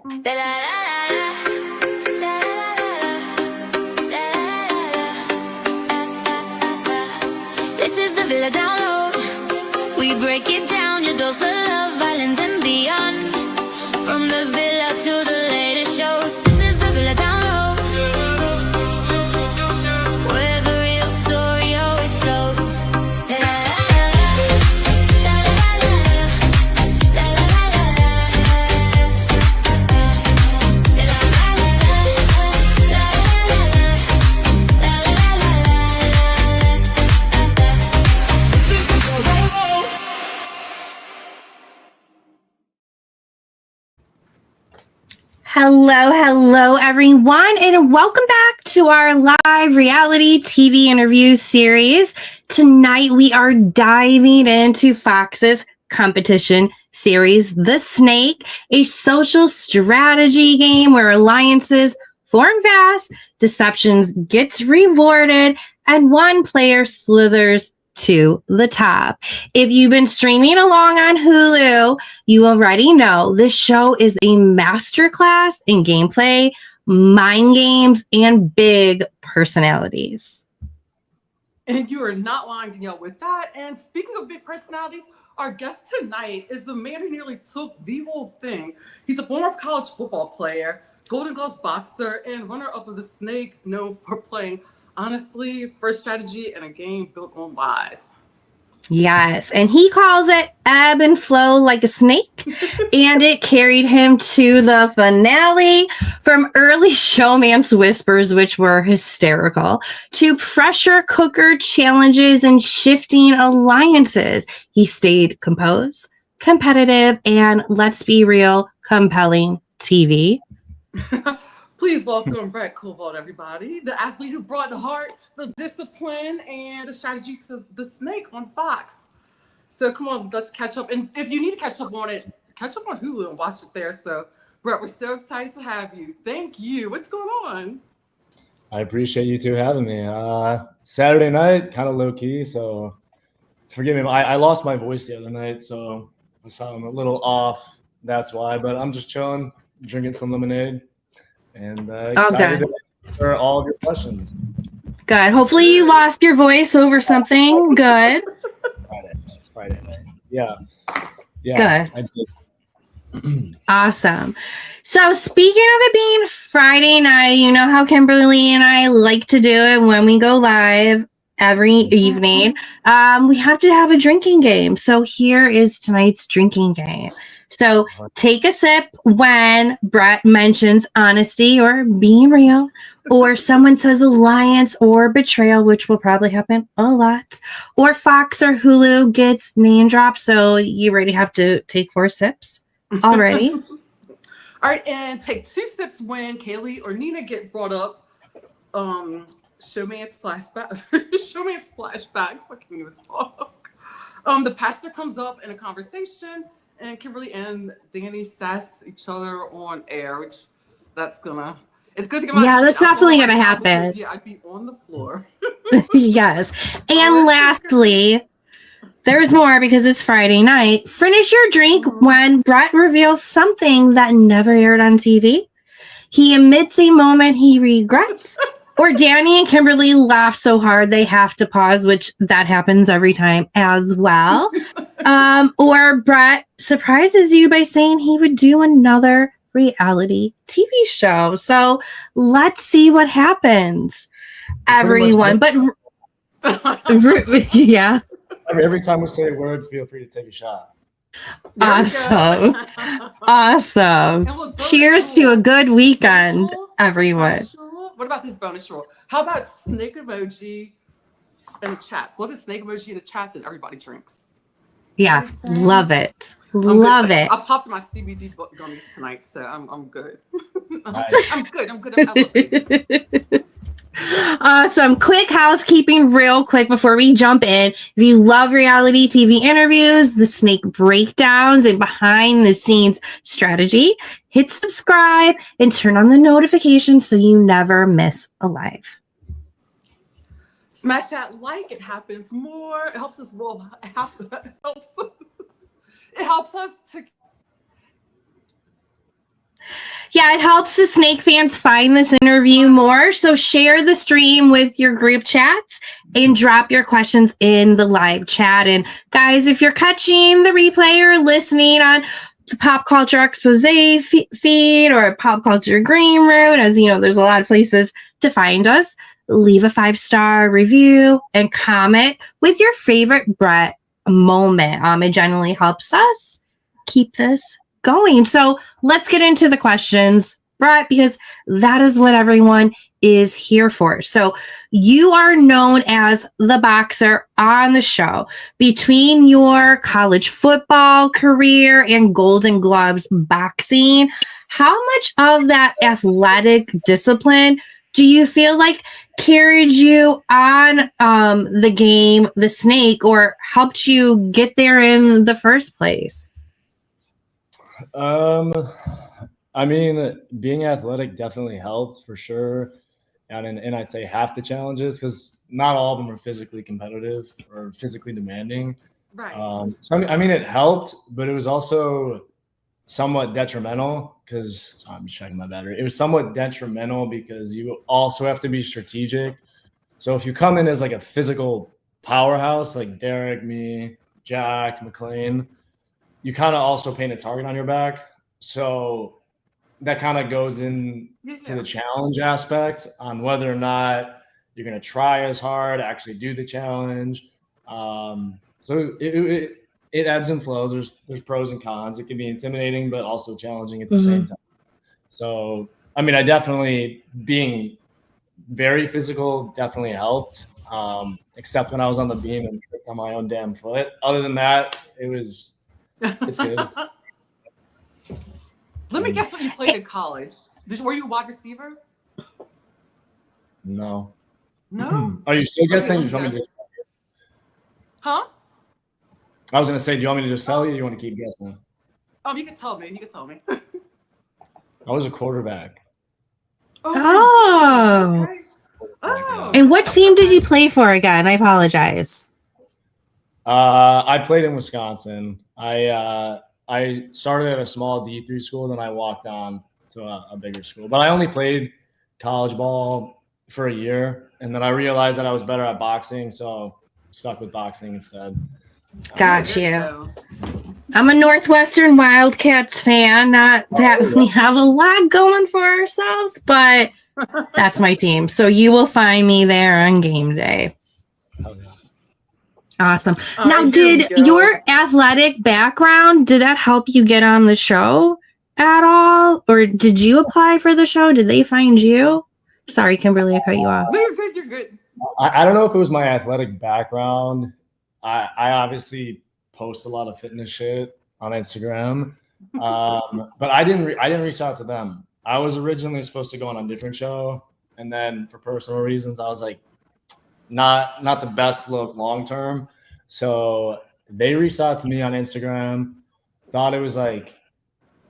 This is the Villa Download. We break it down, your dose of love, violence and beyond. From the villa to the latest shows. This is the Villa Download, where the real story always flows. Hello, everyone, and welcome back to our live reality TV interview series. Tonight, we are diving into Fox's competition series, The Snake, a social strategy game where alliances form fast, deceptions gets rewarded, and one player slithers to the top. If you've been streaming along on Hulu, you already know this show is a masterclass in gameplay, mind games, and big personalities. And you are not lying, Danielle, with that. And speaking of big personalities, our guest tonight is the man who nearly took the whole thing. He's a former college football player, Golden Gloves boxer, and runner-up of The Snake, known for playing honestly first strategy in a game built on lies. Yes, and he calls it ebb and flow like a snake, and it carried him to the finale. From early showmance whispers, which were hysterical, to pressure cooker challenges and shifting alliances, he stayed composed, competitive, and let's be real, compelling TV. Please welcome Brett Covalt, everybody, the athlete who brought the heart, the discipline, and the strategy to The Snake on Fox. So come on, let's catch up. And if you need to catch up on it, catch up on Hulu and watch it there. So Brett, we're so excited to have you. Thank you. What's going on? I appreciate you two having me. Saturday night, kind of low key, so forgive me. I lost my voice the other night, so I sound a little off. That's why. But I'm just chilling, drinking some lemonade. And excited for all of your questions. Good. Hopefully you lost your voice over something good. Friday night. Yeah. Good. I did. Awesome. So speaking of it being Friday night, you know how Kimberly and I like to do it when we go live every evening. We have to have a drinking game. So here is tonight's drinking game. So take a sip when Brett mentions honesty or being real, or someone says alliance or betrayal, which will probably happen a lot, or Fox or Hulu gets name dropped. So you already have to take 4 sips already. All right, and take 2 sips when Kaylee or Nina get brought up. Showmance flashbacks. I can't even talk. The pastor comes up in a conversation, and Kimberly and Dani sass each other on air, which it's good to get my that's definitely gonna happen. Yeah, I'd be on the floor. Yes. And lastly, there's more because it's Friday night. Finish your drink when Brett reveals something that never aired on TV. He admits a moment he regrets. Or Dani and Kimberly laugh so hard they have to pause, which that happens every time as well. Or Brett surprises you by saying he would do another reality TV show. So let's see what happens, everyone. But yeah. Every time we say a word, feel free to take a shot. Awesome. Awesome. Cheers to a good weekend, everyone. What about this bonus rule? How about snake emoji in the chat? Flip a snake emoji in the chat, then everybody drinks. Yeah, love it. Love it. I popped my CBD gummies tonight, so I'm good. Nice. I'm good. I'm elevated. Awesome. Quick housekeeping real quick before we jump in. If you love reality TV interviews, the Snake breakdowns, and behind the scenes strategy, hit subscribe and turn on the notifications so you never miss a live. Smash that like. It happens more. It helps us. Well, it helps us to Yeah, it helps the Snake fans find this interview more. So share the stream with your group chats and drop your questions in the live chat. And guys, if you're catching the replay or listening on the Pop Culture Expose feed or Pop Culture Green Room, as you know, there's a lot of places to find us. Leave a 5-star review and comment with your favorite Brett moment. It generally helps us keep this going. So let's get into the questions, Brett, because that is what everyone is here for. So you are known as the boxer on the show. Between your college football career and Golden Gloves boxing, how much of that athletic discipline do you feel like carried you on the game, the Snake, or helped you get there in the first place? I mean, being athletic definitely helped for sure. And I'd say half the challenges, because not all of them are physically competitive or physically demanding. Right. So I mean, it helped, but it was also somewhat detrimental because I'm just checking my battery. It was somewhat detrimental because you also have to be strategic. So if you come in as like a physical powerhouse, like Derek, me, Jack, McLean, you kind of also paint a target on your back. So that kind of goes into the challenge aspect on whether or not you're going to try as hard, actually do the challenge. So it ebbs and flows. There's pros and cons. It can be intimidating, but also challenging at the same time. So, I mean, I definitely, being very physical definitely helped, except when I was on the beam and tripped on my own damn foot. Other than that, it's good. Let me guess what you played in college. Were you a wide receiver? No. No? Are you still guessing? Okay, You want me to? Huh? I was going to say, do you want me to just tell you, or you want to keep guessing? You can tell me. You can tell me. I was a quarterback. Oh. And what team did you play for again? I apologize. I played in Wisconsin. I started at a small D3 school, then I walked on to a bigger school. But I only played college ball for a year, and then I realized that I was better at boxing, so stuck with boxing instead. Got you. I'm a Northwestern Wildcats fan. Not that we have a lot going for ourselves, but that's my team. So you will find me there on game day. Awesome. Now, did your athletic background, did that help you get on the show at all? Or did you apply for the show? Did they find you? Sorry, Kimberly, I cut you off. No, you're good. You're good. I don't know if it was my athletic background. I obviously post a lot of fitness shit on Instagram, but I didn't reach out to them. I was originally supposed to go on a different show, and then for personal reasons, I was like, not the best look long term. So they reached out to me on Instagram, thought it was like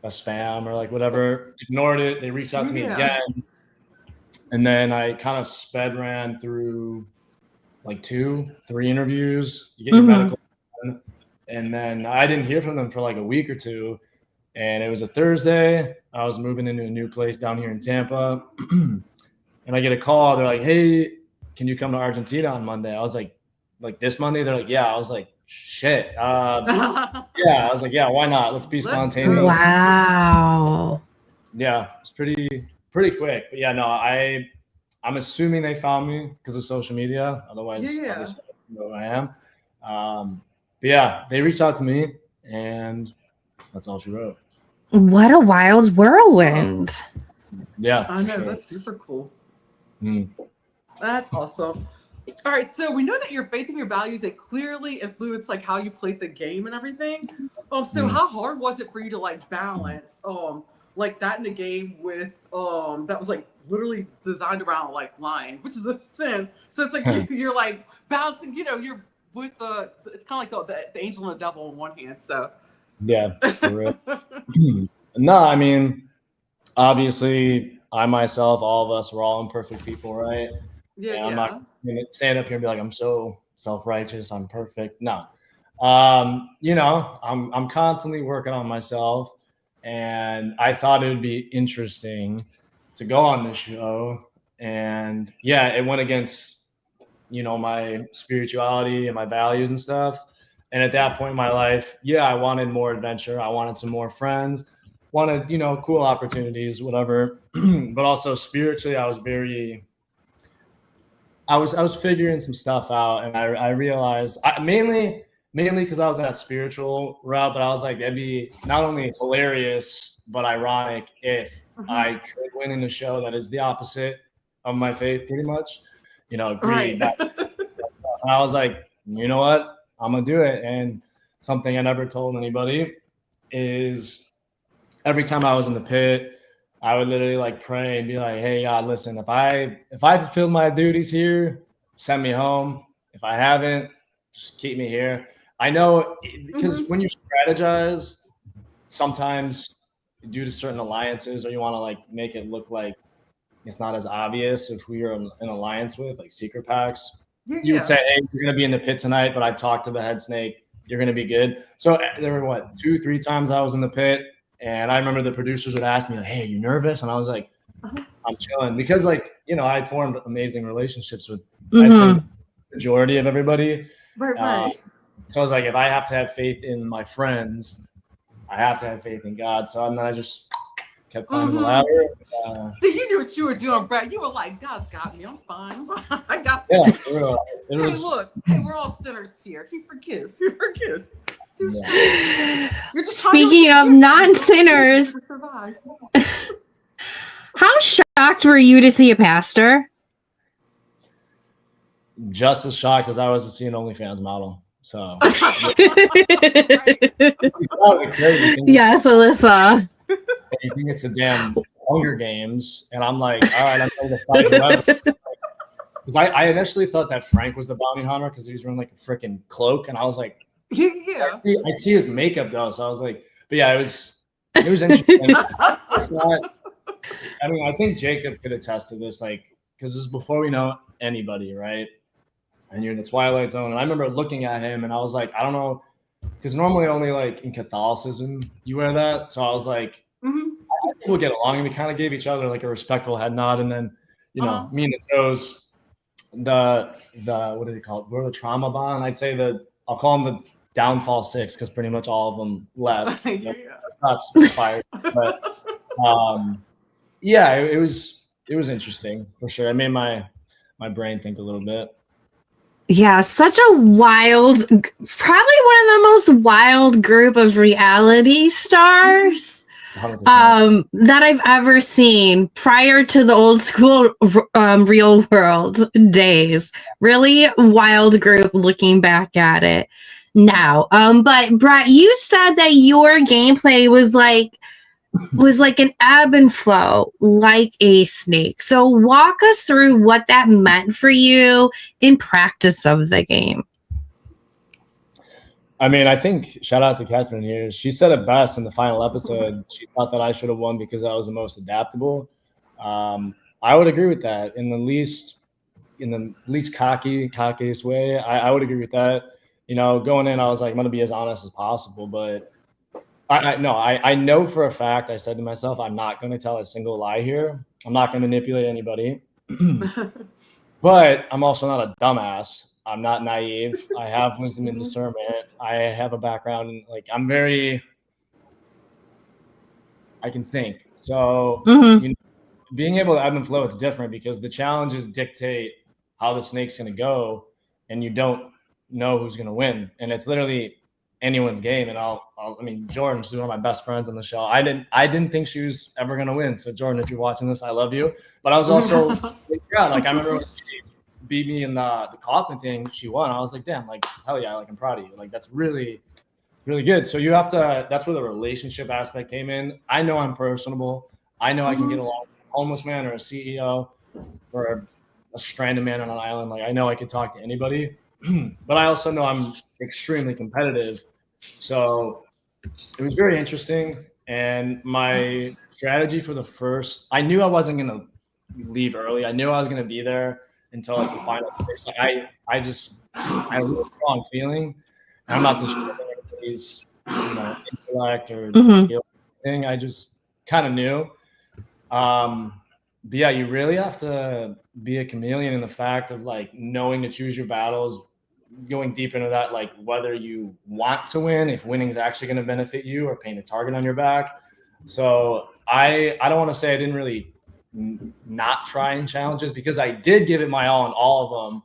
a spam or like whatever, ignored it. They reached out to me again, and then I kind of sped ran through like 2-3 interviews. You get your medical done, and then I didn't hear from them for like a week or two. And it was a Thursday. I was moving into a new place down here in Tampa, and I get a call. They're like, "Hey, can you come to Argentina on Monday?" I was like this Monday? They're like, "Yeah." I was like, "Shit." Yeah. I was like, "Yeah, why not? Let's be spontaneous." Wow. Yeah, it's pretty quick. But yeah, no, I'm assuming they found me because of social media. Otherwise, obviously, I don't know who I am. But yeah, they reached out to me, and that's all she wrote. What a wild whirlwind. Yeah. I know. Sure. That's super cool. That's awesome. All right, so we know that your faith and your values, they clearly influence like how you played the game and everything. So how hard was it for you to like balance like that in the game with that was like literally designed around like lying, which is a sin. So it's like you're like balancing, you're with it's kind of like the angel and the devil in one hand. So yeah, for real. No, I mean, obviously, I myself, all of us, we're all imperfect people, right? Yeah. I'm not going to stand up here and be like, I'm so self-righteous, I'm perfect. No. I'm constantly working on myself, and I thought it would be interesting to go on this show. And yeah, it went against, my spirituality and my values and stuff. And at that point in my life, yeah, I wanted more adventure. I wanted some more friends, wanted, cool opportunities, whatever. But also spiritually, I was figuring some stuff out, and I realized mainly because I was in that spiritual route, but I was like, it'd be not only hilarious but ironic if I could win in a show that is the opposite of my faith, pretty much. Greed. Right. And I was like, you know what? I'm gonna do it. And something I never told anybody is every time I was in the pit, I would literally like pray and be like, hey God, listen, if I fulfilled my duties here, send me home. If I haven't, just keep me here. I know, because when you strategize, sometimes due to certain alliances, or you want to like make it look like it's not as obvious if we are in an alliance with like secret packs. You would say, hey, you're going to be in the pit tonight, but I talked to the head snake. You're going to be good. So there were 2-3 times I was in the pit, and I remember the producers would ask me, like, hey, are you nervous? And I was like, I'm chilling, because I formed amazing relationships with I'd say the majority of everybody. Right. So I was like, if I have to have faith in my friends, I have to have faith in God. So then I just kept climbing the ladder. So you knew what you were doing, Brett. You were like, God's got me. I'm fine. I got this. Yeah, for real. Hey, look. Hey, we're all sinners here. He forgives. He forgives. Speaking of non-sinners, how shocked were you to see a pastor? Just as shocked as I was to see an OnlyFans model. So yes, Alyssa. You think it's the damn Hunger Games, and I'm like, all right, I'm ready to fight whoever. Because I initially thought that Frank was the bounty hunter because he was wearing like a freaking cloak, and I was like, yeah. I see his makeup though, so I was like, but yeah, it was interesting. I think Jacob could attest to this, like, because this is before we know anybody, right? And you're in the Twilight Zone, and I remember looking at him, and I was like, I don't know, because normally only like in Catholicism you wear that, so I was like, we'll get along, and we kind of gave each other like a respectful head nod, and then me and the shows, the what do they call it? We're the trauma bond. I'd say I'll call them the downfall 6 because pretty much all of them left. That's fired, but yeah, it was interesting for sure. It made my brain think a little bit. Yeah, such a wild, probably one of the most wild group of reality stars 100%. that I've ever seen prior to the old school real world days. Really wild group looking back at it now. But Brett, you said that your gameplay was like an ebb and flow, like a snake. So walk us through what that meant for you in practice of the game. I mean, I think shout out to Catherine here. She said it best in the final episode. She thought that I should have won because I was the most adaptable. I would agree with that in the least cockiest way. I would agree with that. Going in, I was like, I'm going to be as honest as possible, but I know for a fact, I said to myself, I'm not going to tell a single lie here. I'm not going to manipulate anybody. But I'm also not a dumbass. I'm not naive. I have wisdom and discernment. I have a background in, like, I can think. So being able to ebb and flow, it's different because the challenges dictate how the snake's going to go, and you don't know who's going to win. And it's literally anyone's game. And I mean, Jordan's one of my best friends on the show. I didn't think she was ever going to win. So Jordan, if you're watching this, I love you. But I was also proud. Like, I remember when she beat me in the Kaufman thing, she won. I was like, damn, like, hell yeah, like, I'm proud of you. Like, that's really, really good. So you have to, that's where the relationship aspect came in. I know I'm personable. I know I can get along with a homeless man or a CEO or a stranded man on an island. Like, I know I can talk to anybody. But I also know I'm extremely competitive. So it was very interesting. And my strategy for the first, I knew I wasn't going to leave early. I knew I was going to be there until like the final race. Like, I had a really strong feeling. And I'm not just anybody's intellect or skill. thing I just kind of knew. But yeah, you really have to be a chameleon in the fact of like knowing to choose your battles, going deep into that, like whether you want to win, if winning's actually going to benefit you, or paint a target on your back. So I don't want to say I didn't really not try in challenges, because I did give it my all in all of them.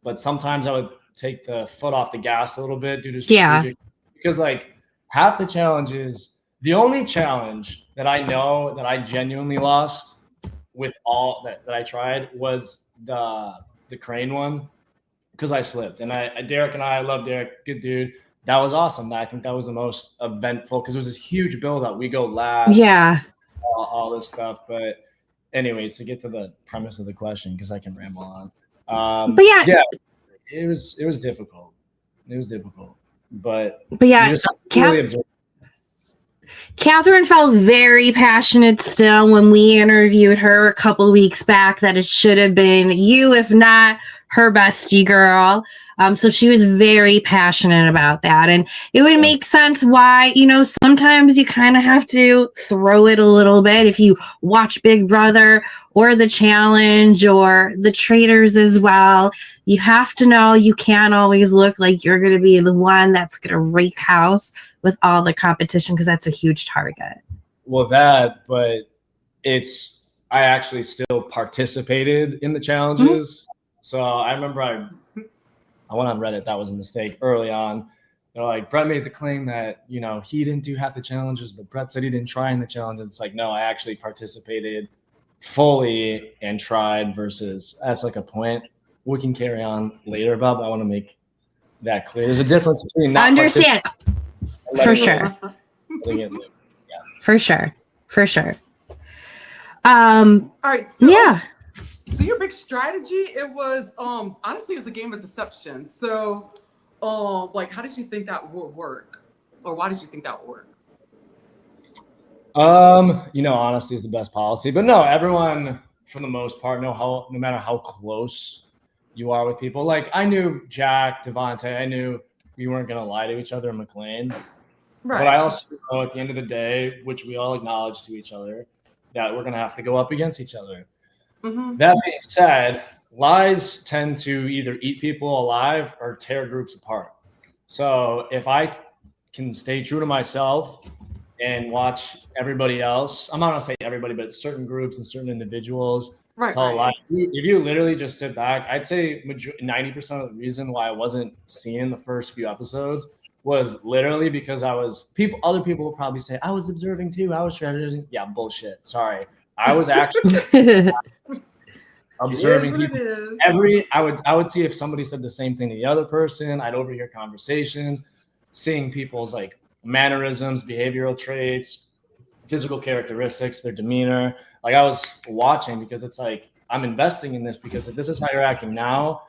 But sometimes I would take the foot off the gas a little bit due to strategic. Because like half the challenges, the only challenge that I know that I genuinely lost with all that I tried was the crane one, because I slipped. And Derek and I love Derek, good dude. That was awesome. I think that was the most eventful, because there was this huge build up. We go last. Yeah. All this stuff. But anyways, to get to the premise of the question, because I can ramble on. But yeah, it was difficult. It was difficult. But yeah, you just have to really observe. Catherine felt very passionate still when we interviewed her a couple weeks back that it should have been you, if not her bestie girl. So she was very passionate about that. And it would make sense why, sometimes you kind of have to throw it a little bit. If you watch Big Brother or The Challenge or The Traitors as well, you have to know you can't always look like you're going to be the one that's going to rake house with all the competition, because that's a huge target. Well, but I actually still participated in the challenges. Mm-hmm. So I remember I went on Reddit. That was a mistake early on. They're like, Brett made the claim that, he didn't do half the challenges, but Brett said he didn't try in the challenges. It's like, no, I actually participated fully and tried, versus that's like a point we can carry on later about, but I want to make that clear. There's a difference between not understand. For sure. For sure. For sure. All right. So, yeah. So your big strategy, it was honestly, it was a game of deception. So how did you think that would work? Or why did you think that would work? Honesty is the best policy. But no, everyone for the most part no matter how close you are with people. Like I knew Jack, Devontae, I knew we weren't gonna lie to each other in McLean. Right. But I also know at the end of the day, which we all acknowledge to each other, that we're gonna have to go up against each other. Mm-hmm. That being said, lies tend to either eat people alive or tear groups apart. So if I can stay true to myself and watch everybody else, I'm not gonna say everybody, but certain groups and certain individuals tell a lie. If you literally just sit back, I'd say 90% of the reason why I wasn't seeing the first few episodes was literally because other people will probably say, I was observing too, I was strategizing. Yeah, bullshit. Sorry. I was actually observing people. I would see if somebody said the same thing to the other person. I'd overhear conversations, seeing people's like mannerisms, behavioral traits, physical characteristics, their demeanor. Like I was watching, because it's like I'm investing in this, because if this is how you're acting now,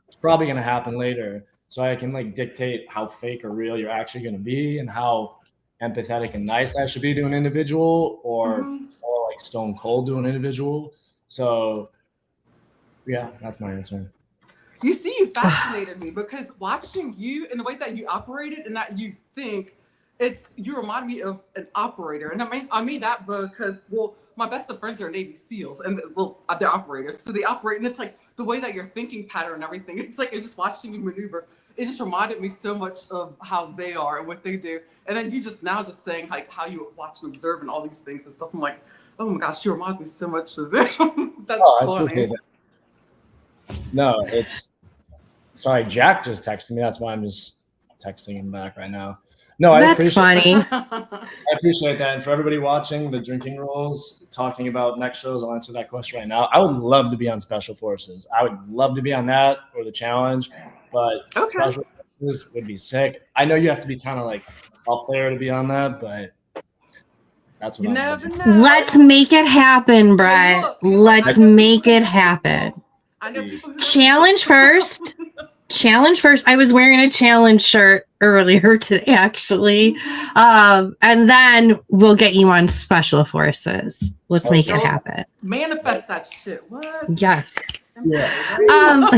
it's probably going to happen later. So I can like dictate how fake or real you're actually going to be, and how empathetic and nice I should be to an individual, or like stone cold to an individual. So yeah, that's my answer. You see, you fascinated me, because watching you and the way that you operated and that you think, you remind me of an operator. And I mean that because, my best of friends are Navy SEALs, and they're operators. So they operate, and it's like the way that your thinking pattern and everything, it's like it's just watching you maneuver. It just reminded me so much of how they are and what they do. And then you just saying like how you watch and observe and all these things and stuff. I'm like, oh my gosh, she reminds me so much of them. That's funny. No, sorry, Jack just texted me. That's why I'm just texting him back right now. No, that's funny. I appreciate that. And for everybody watching the drinking rules, talking about next shows, I'll answer that question right now. I would love to be on Special Forces. I would love to be on that or the challenge, but Special Forces would be sick. I know you have to be kind of like up there to be on that, but that's what you never know. Let's make it happen, Brett. Let's make it happen. I know Challenge first. Challenge first. I was wearing a challenge shirt earlier today, actually. And then we'll get you on Special Forces. Let's make it happen. Manifest that shit. What? Yes. Um,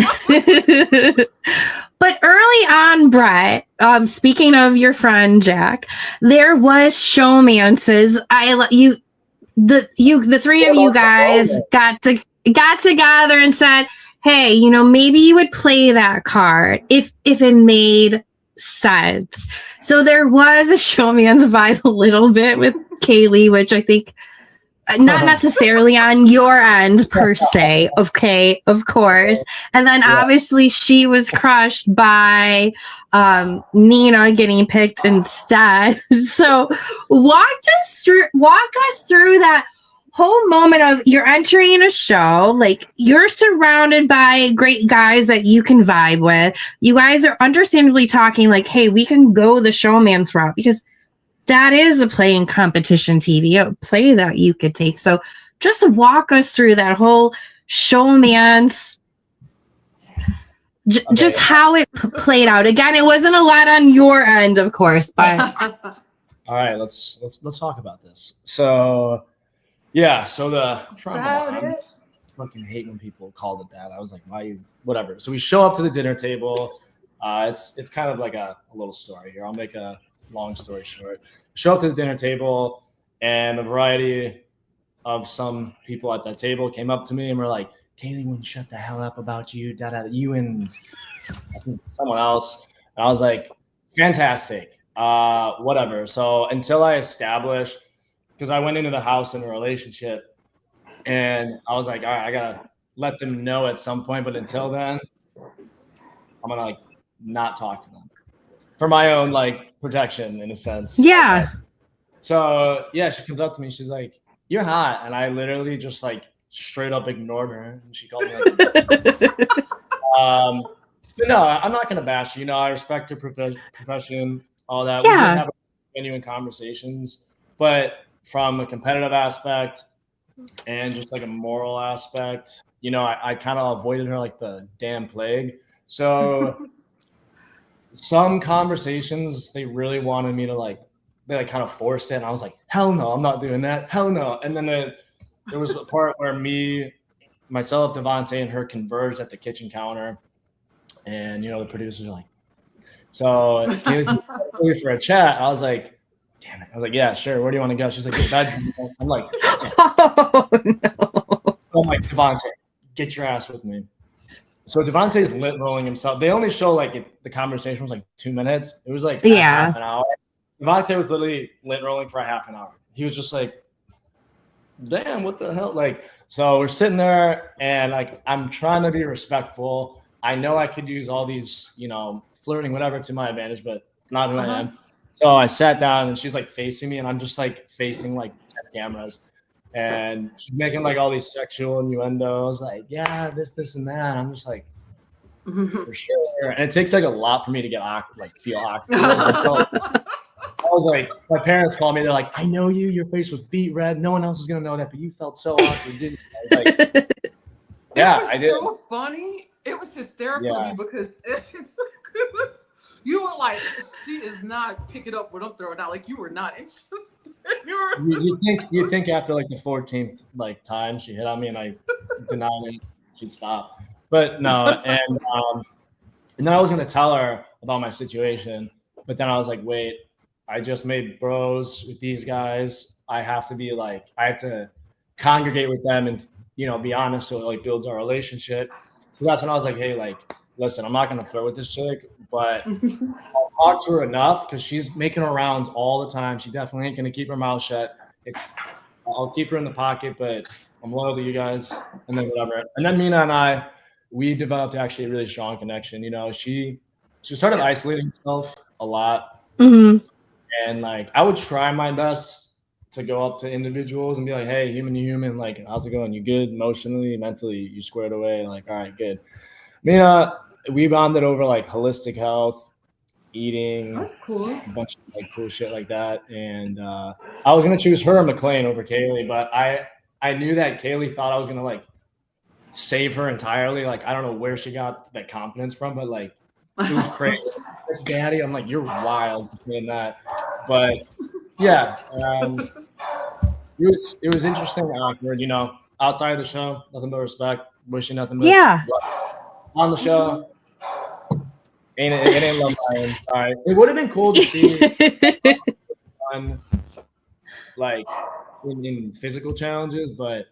but early on, Brett, speaking of your friend Jack, there was showmances. The three of you guys got together and said, hey, maybe you would play that card if it made sense. So there was a showman's vibe a little bit with Kaylee, which I think not necessarily on your end per se, okay, of course. And then obviously she was crushed by Nina getting picked instead. So walk us through that whole moment of you're entering a show, like you're surrounded by great guys that you can vibe with. You guys are understandably talking like, hey, we can go the showman's route because that is a playing competition TV, a play that you could take. So just walk us through that whole showman's, just how it played out. Again, it wasn't a lot on your end, of course, but. All right, let's talk about this. So, yeah, so the trauma bomb, I fucking hate when people called it that. I was like, why you, whatever. So we show up to the dinner table. It's kind of like a little story here. I'll make a long story short. Show up to the dinner table, and a variety of some people at that table came up to me and were like, Kaylee wouldn't shut the hell up about you, you and I think someone else. And I was like, fantastic, whatever. So until I established, because I went into the house in a relationship, and I was like, all right, I gotta let them know at some point, but until then, I'm gonna like not talk to them for my own like protection in a sense. Yeah. So yeah, she comes up to me, she's like, you're hot. And I literally just like straight up ignored her, and she called me like but no, I'm not gonna bash you. I respect her profession, all that. Yeah. We did have genuine conversations, but from a competitive aspect and just like a moral aspect, I kind of avoided her like the damn plague. So some conversations, they really wanted me to they kind of forced it. And I was like, hell no, I'm not doing that. Hell no. And then there was a part where myself, Devontae, and her converged at the kitchen counter. And, the producers are like, so Kaylee's for a chat. I was like, damn it. I was like, yeah, sure. Where do you want to go? She's like, I'm like, oh, no. I'm like, Devontae, get your ass with me. So Devontae's lit rolling himself. They only show the conversation was like 2 minutes. It was like half an hour. Devontae was literally lit rolling for a half an hour. He was just like, damn, what the hell? So we're sitting there, and I'm trying to be respectful. I know I could use all these, flirting, whatever, to my advantage, but not who I am. So I sat down, and she's like facing me, and I'm just like facing like 10 cameras. And she's making all these sexual innuendos, like, yeah, this and that. I'm just like, for sure. And it takes a lot for me to get feel awkward. I was like, my parents called me. They're like, I know you. Your face was beet red. No one else is gonna know that, but you felt so awkward, didn't you? I was like, yeah, I did. So funny. It was hysterical to me because you were like, she is not picking up what I'm throwing out. Like, you were not interested. You think after the 14th time she hit on me and I denied it, she'd stop. But no, and then I was gonna tell her about my situation, but then I was like, wait, I just made bros with these guys. I have to congregate with them and be honest, so it builds our relationship. So that's when I was like, hey, listen, I'm not gonna flirt with this chick, but I'll talk to her enough because she's making her rounds all the time. She definitely ain't gonna keep her mouth shut. I'll keep her in the pocket, but I'm loyal to you guys, and then whatever. And then Mina and we developed actually a really strong connection. She started isolating herself a lot, and I would try my best to go up to individuals and be like, hey, human to human, how's it going? You good emotionally, mentally? You squared away? All right, good. Mina, we bonded over holistic health, eating. That's cool. A bunch of cool shit like that. And I was gonna choose her and McLean over Kaylee, but I knew that Kaylee thought I was gonna save her entirely. I don't know where she got that confidence from, but it was crazy. It's daddy. I'm like, you're wild between that. But yeah, it was interesting and awkward. Outside of the show, nothing but respect. wishing nothing but Yeah. on the show. It ain't Love Island. All right. It would have been cool to see on like in physical challenges, but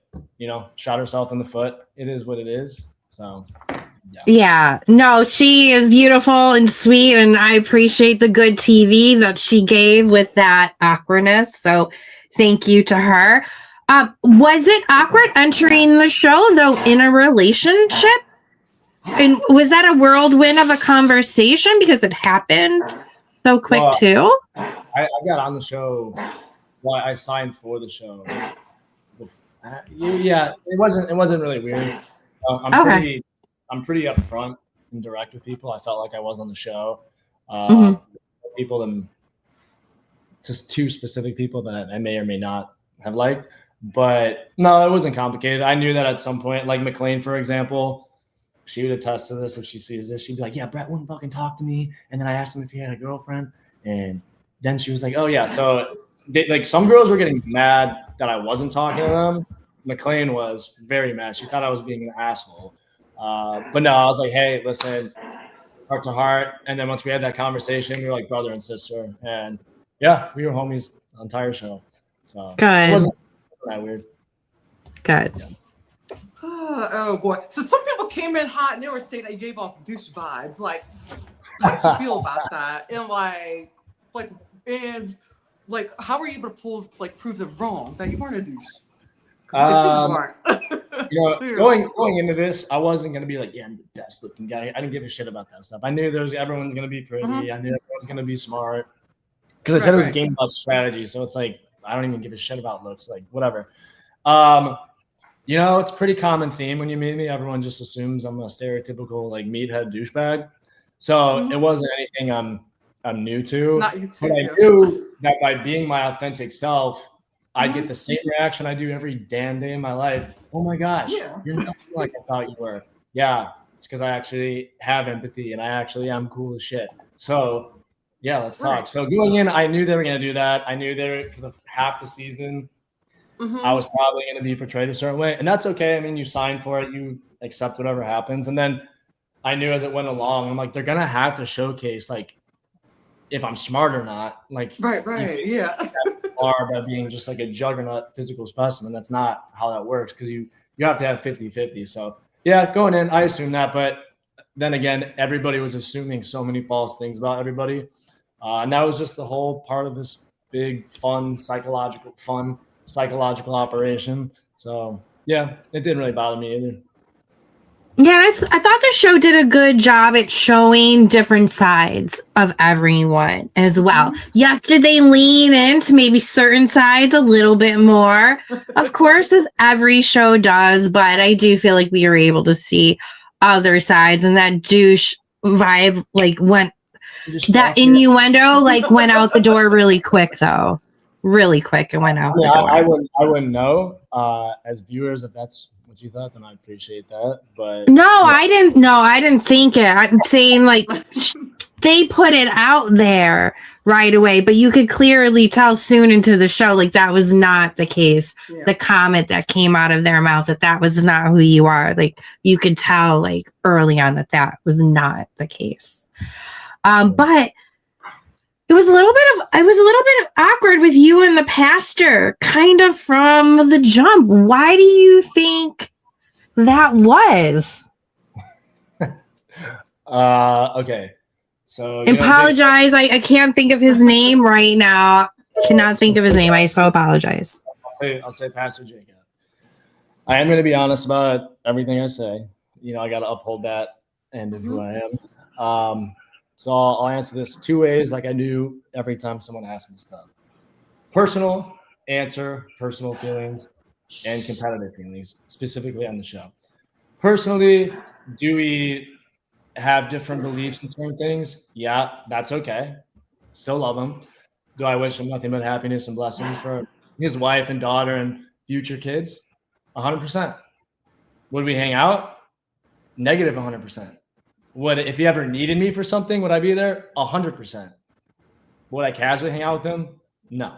shot herself in the foot. It is what it is. So Yeah, no, she is beautiful and sweet, and I appreciate the good TV that she gave with that awkwardness. So thank you to her. Was it awkward entering the show, though, in a relationship? And was that a whirlwind of a conversation because it happened so quick, too? I got on the show. Well, I signed for the show. Yeah, it wasn't really weird. I'm pretty upfront and direct with people. I felt like I was on the show. People and just two specific people that I may or may not have liked. But no, it wasn't complicated. I knew that at some point, like McLean, for example, she would attest to this if she sees this. She'd be like, yeah, Brett wouldn't fucking talk to me. And then I asked him if he had a girlfriend. And then she was like, oh, yeah. So like some girls were getting mad that I wasn't talking to them. McLean was very mad. She thought I was being an asshole. But no, I was like, hey, listen, heart to heart. And then once we had that conversation, we were like brother and sister. And yeah, we were homies the entire show. So good. It wasn't that weird. Good. Yeah. Oh boy. So some people came in hot and they were saying that you gave off douche vibes. Like, how did you feel about that? And how were you able to prove them wrong that you weren't a douche? Going into this, I wasn't gonna be like, yeah, I'm the best looking guy. I didn't give a shit about that stuff. I knew everyone's gonna be pretty. I knew everyone's gonna be smart. Because I said it was a game about strategy, so it's like I don't even give a shit about looks, like whatever. It's a pretty common theme when you meet me. Everyone just assumes I'm a stereotypical like meathead douchebag. So it wasn't anything I'm new to. Not you too, but I knew that by being my authentic self, I get the same reaction I do every damn day in my life. Oh my gosh, you're not like I thought you were. Yeah, it's because I actually have empathy and I actually am cool as shit. So yeah, let's talk. So going in, I knew they were going to do that. I knew they were for half the season. I was probably going to be portrayed a certain way, and that's okay. I mean, you sign for it, you accept whatever happens, and then I knew as it went along, I'm like, they're going to have to showcase like if I'm smart or not. Like yeah. Are by being just like a juggernaut physical specimen. That's not how that works because you have to have 50-50. So yeah, going in, I assumed that, but then again, everybody was assuming so many false things about everybody. And that was just the whole part of this big, fun, psychological operation. So yeah, it didn't really bother me either. Yeah, I thought the show did a good job at showing different sides of everyone as well. Yes, did they lean into maybe certain sides a little bit more? Of course, as every show does, but I do feel like we were able to see other sides, and that douche vibe went that innuendo went out the door really quick though. Really quick, it went out the door. I wouldn't know. As viewers, if that's what you thought, then I appreciate that. But I didn't think it. I'm saying they put it out there right away, but you could clearly tell soon into the show that was not the case. Yeah. The comment that came out of their mouth that was not who you are. You could tell early on that was not the case. But it was a little bit awkward with you and the pastor, kind of from the jump. Why do you think that was? Okay. So apologize. I can't think of his name right now. Cannot think of his name. I so apologize. I'll say Pastor Jacob. I am going to be honest about everything I say. I got to uphold that end of who I am. So I'll answer this two ways like I do every time someone asks me stuff. Personal answer, personal feelings, and competitive feelings, specifically on the show. Personally, do we have different beliefs in certain things? Yeah, that's okay. Still love him. Do I wish him nothing but happiness and blessings for his wife and daughter and future kids? 100%. Would we hang out? Negative 100%. If he ever needed me for something, would I be there? 100%. Would I casually hang out with him? No.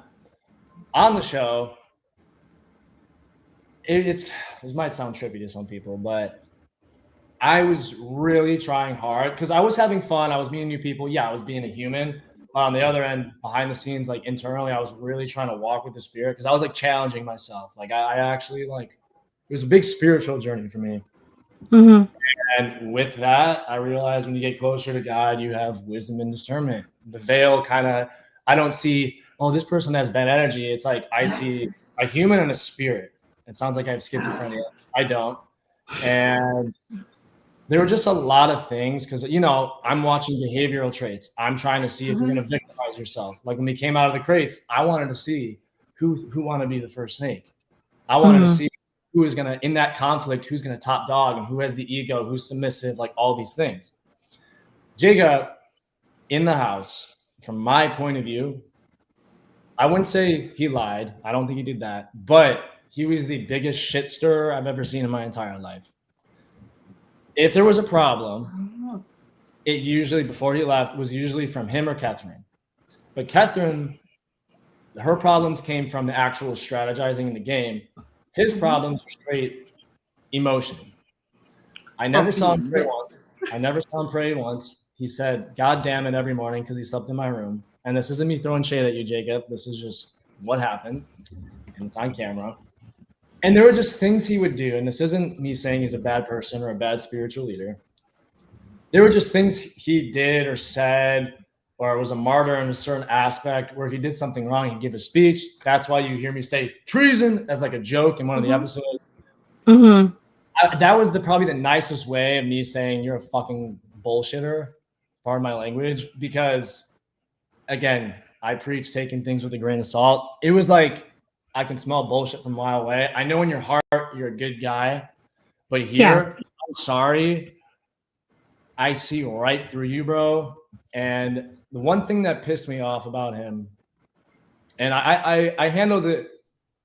On the show, this might sound trippy to some people, but I was really trying hard because I was having fun. I was meeting new people. Yeah, I was being a human. But on the other end, behind the scenes, like internally, I was really trying to walk with the spirit because I was like challenging myself. Like I actually like it was a big spiritual journey for me. Mm-hmm. And with that, I realized when you get closer to God, you have wisdom and discernment. The veil kind of, I don't see, oh, this person has bad energy. It's like I see a human and a spirit. It sounds like I have schizophrenia. I don't. And there were just a lot of things because, you know, I'm watching behavioral traits. I'm trying to see if you're going to victimize yourself. Like when we came out of the crates, I wanted to see who wanted to be the first snake. I wanted to see who is going to, in that conflict, who's going to top dog and who has the ego, who's submissive, like all these things. Jacob, in the house, from my point of view, I wouldn't say he lied. I don't think he did that. But he was the biggest shit stirrer I've ever seen in my entire life. If there was a problem, it usually, before he left, was usually from him or Catherine. But Catherine, her problems came from the actual strategizing in the game. His problems were straight emotion. I never saw him pray once. He said, God damn it, every morning because he slept in my room. And this isn't me throwing shade at you, Jacob. This is just what happened. And it's on camera. And there were just things he would do. And this isn't me saying he's a bad person or a bad spiritual leader. There were just things he did or said or was a martyr in a certain aspect where if he did something wrong, he'd give a speech. That's why you hear me say treason as like a joke in one of the episodes. That was probably the nicest way of me saying you're a fucking bullshitter, pardon my language, because again, I preach taking things with a grain of salt. It was like I can smell bullshit from a mile away. I know in your heart you're a good guy, but here, I'm sorry, I see right through you, bro. And the one thing that pissed me off about him, and I handled it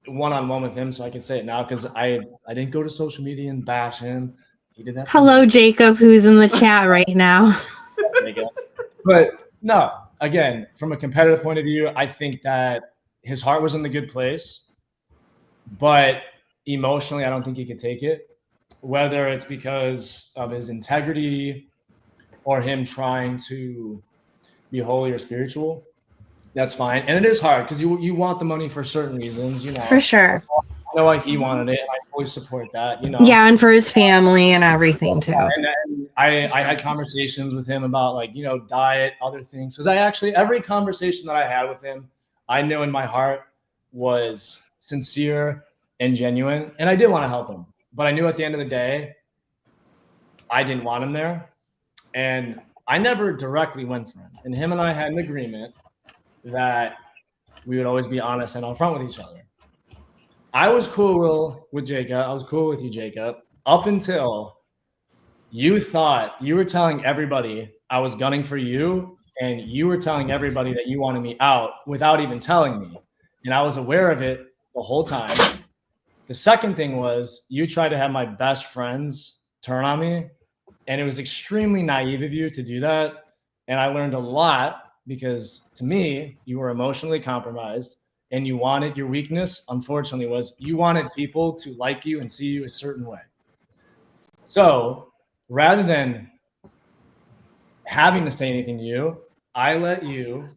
one-on-one with him, so I can say it now because I didn't go to social media and bash him. He did that. Hello, Jacob, who's in the chat right now. But no, again, from a competitive point of view, I think that his heart was in the good place, but emotionally, I don't think he could take it, whether it's because of his integrity or him trying to be holy or spiritual. That's fine. And it is hard because you want the money for certain reasons, you know. For sure. I know why he wanted it, and I fully support that, you know. Yeah, and for his family and everything too. And I had conversations with him about like, you know, diet, other things. Because every conversation that I had with him, I knew in my heart was sincere and genuine. And I did want to help him. But I knew at the end of the day, I didn't want him there. And I never directly went for him. And him and I had an agreement that we would always be honest and upfront with each other. I was cool with Jacob. I was cool with you, Jacob, up until you thought you were telling everybody I was gunning for you, and you were telling everybody that you wanted me out without even telling me. And I was aware of it the whole time. The second thing was you tried to have my best friends turn on me, and it was extremely naive of you to do that. And I learned a lot because to me, you were emotionally compromised and you wanted your weakness, unfortunately, was you wanted people to like you and see you a certain way. So rather than having to say anything to you, I let you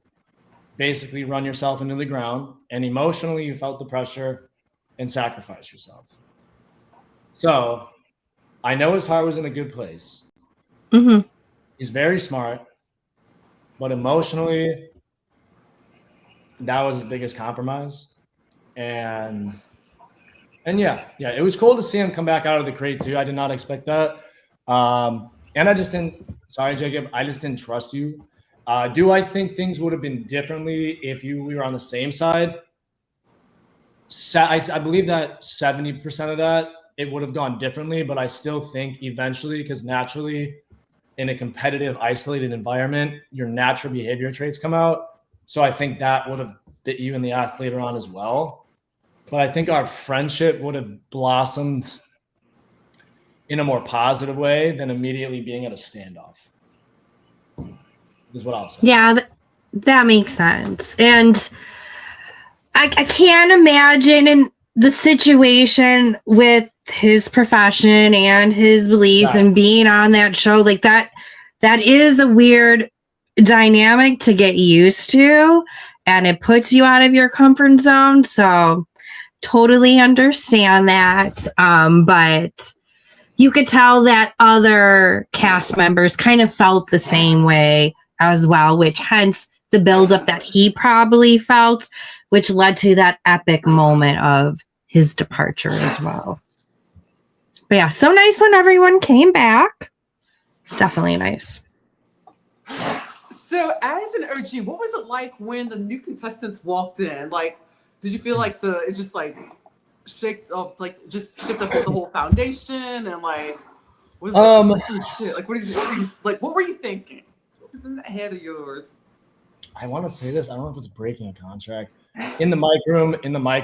basically run yourself into the ground, and emotionally you felt the pressure and sacrificed yourself. So I know his heart was in a good place. He's very smart, but emotionally, that was his biggest compromise. And yeah, it was cool to see him come back out of the crate too. I did not expect that. And I just didn't, sorry, Jacob, I just didn't trust you. Do I think things would have been differently if we were on the same side? I believe that 70% of that, it would have gone differently, but I still think eventually, because naturally in a competitive, isolated environment, your natural behavior traits come out. So I think that would have bit you in the ass later on as well. But I think our friendship would have blossomed in a more positive way than immediately being at a standoff. Is what I'll say. Yeah, that makes sense. And I can't imagine in the situation with his profession and his beliefs and being on that show, like that is a weird dynamic to get used to, and it puts you out of your comfort zone. So totally understand that. But you could tell that other cast members kind of felt the same way as well, which hence the buildup that he probably felt, which led to that epic moment of his departure as well. But yeah, so nice when everyone came back. Definitely nice. So as an OG, what was it like when the new contestants walked in? Like, did you feel like it just like shifted up the whole foundation and like was like, oh shit? Like what were you thinking? What was in the head of yours? I want to say this. I don't know if it's breaking a contract. In the mic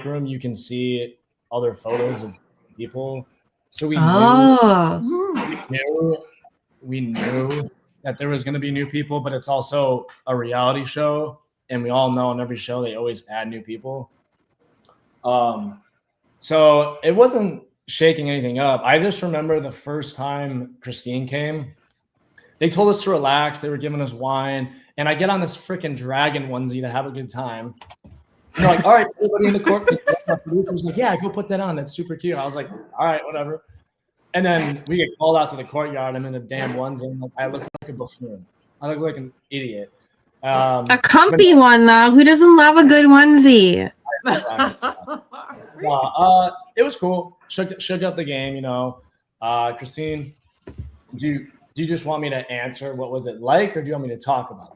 room, you can see other photos of people. So we knew that there was going to be new people, but it's also a reality show, and we all know on every show they always add new people. So it wasn't shaking anything up. I just remember the first time Christine came, they told us to relax. They were giving us wine, and I get on this freaking dragon onesie to have a good time. And they're like, all right, everybody in the court. Was like, yeah, go put that on. That's super cute. I was like, all right, whatever. And then we get called out to the courtyard. I'm in a damn onesie. And I look like a buffoon. I look like an idiot. A comfy one, though. Who doesn't love a good onesie? It was cool. Shook up the game, you know. Christine, do you just want me to answer what was it like, or do you want me to talk about it?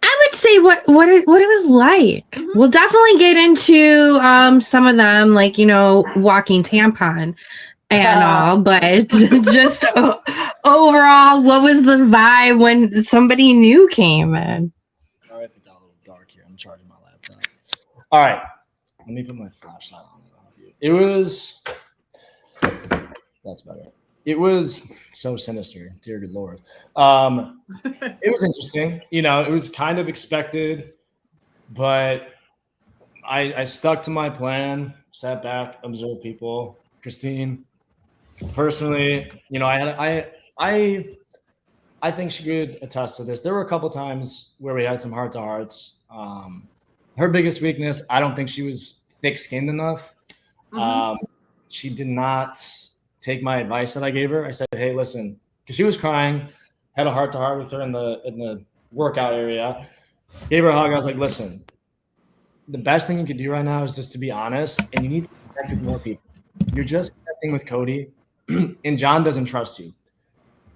I would say what it was like. Mm-hmm. We'll definitely get into some of them, like, you know, walking tampon and all, but just overall, what was the vibe when somebody new came in? All right, it got a little dark here. I'm charging my laptop. All right, let me put my flashlight on. It was that's better. It was so sinister, dear good Lord. It was interesting. You know, it was kind of expected, but I stuck to my plan, sat back, observed people. Christine, personally, you know, I think she could attest to this. There were a couple times where we had some heart-to-hearts. Her biggest weakness, I don't think she was thick-skinned enough. Mm-hmm. She did not take my advice that I gave her. I said, hey, listen, because she was crying, had a heart-to-heart with her in the workout area. Gave her a hug. I was like, listen, the best thing you could do right now is just to be honest, and you need to connect with more people. You're just connecting with Cody, and John doesn't trust you.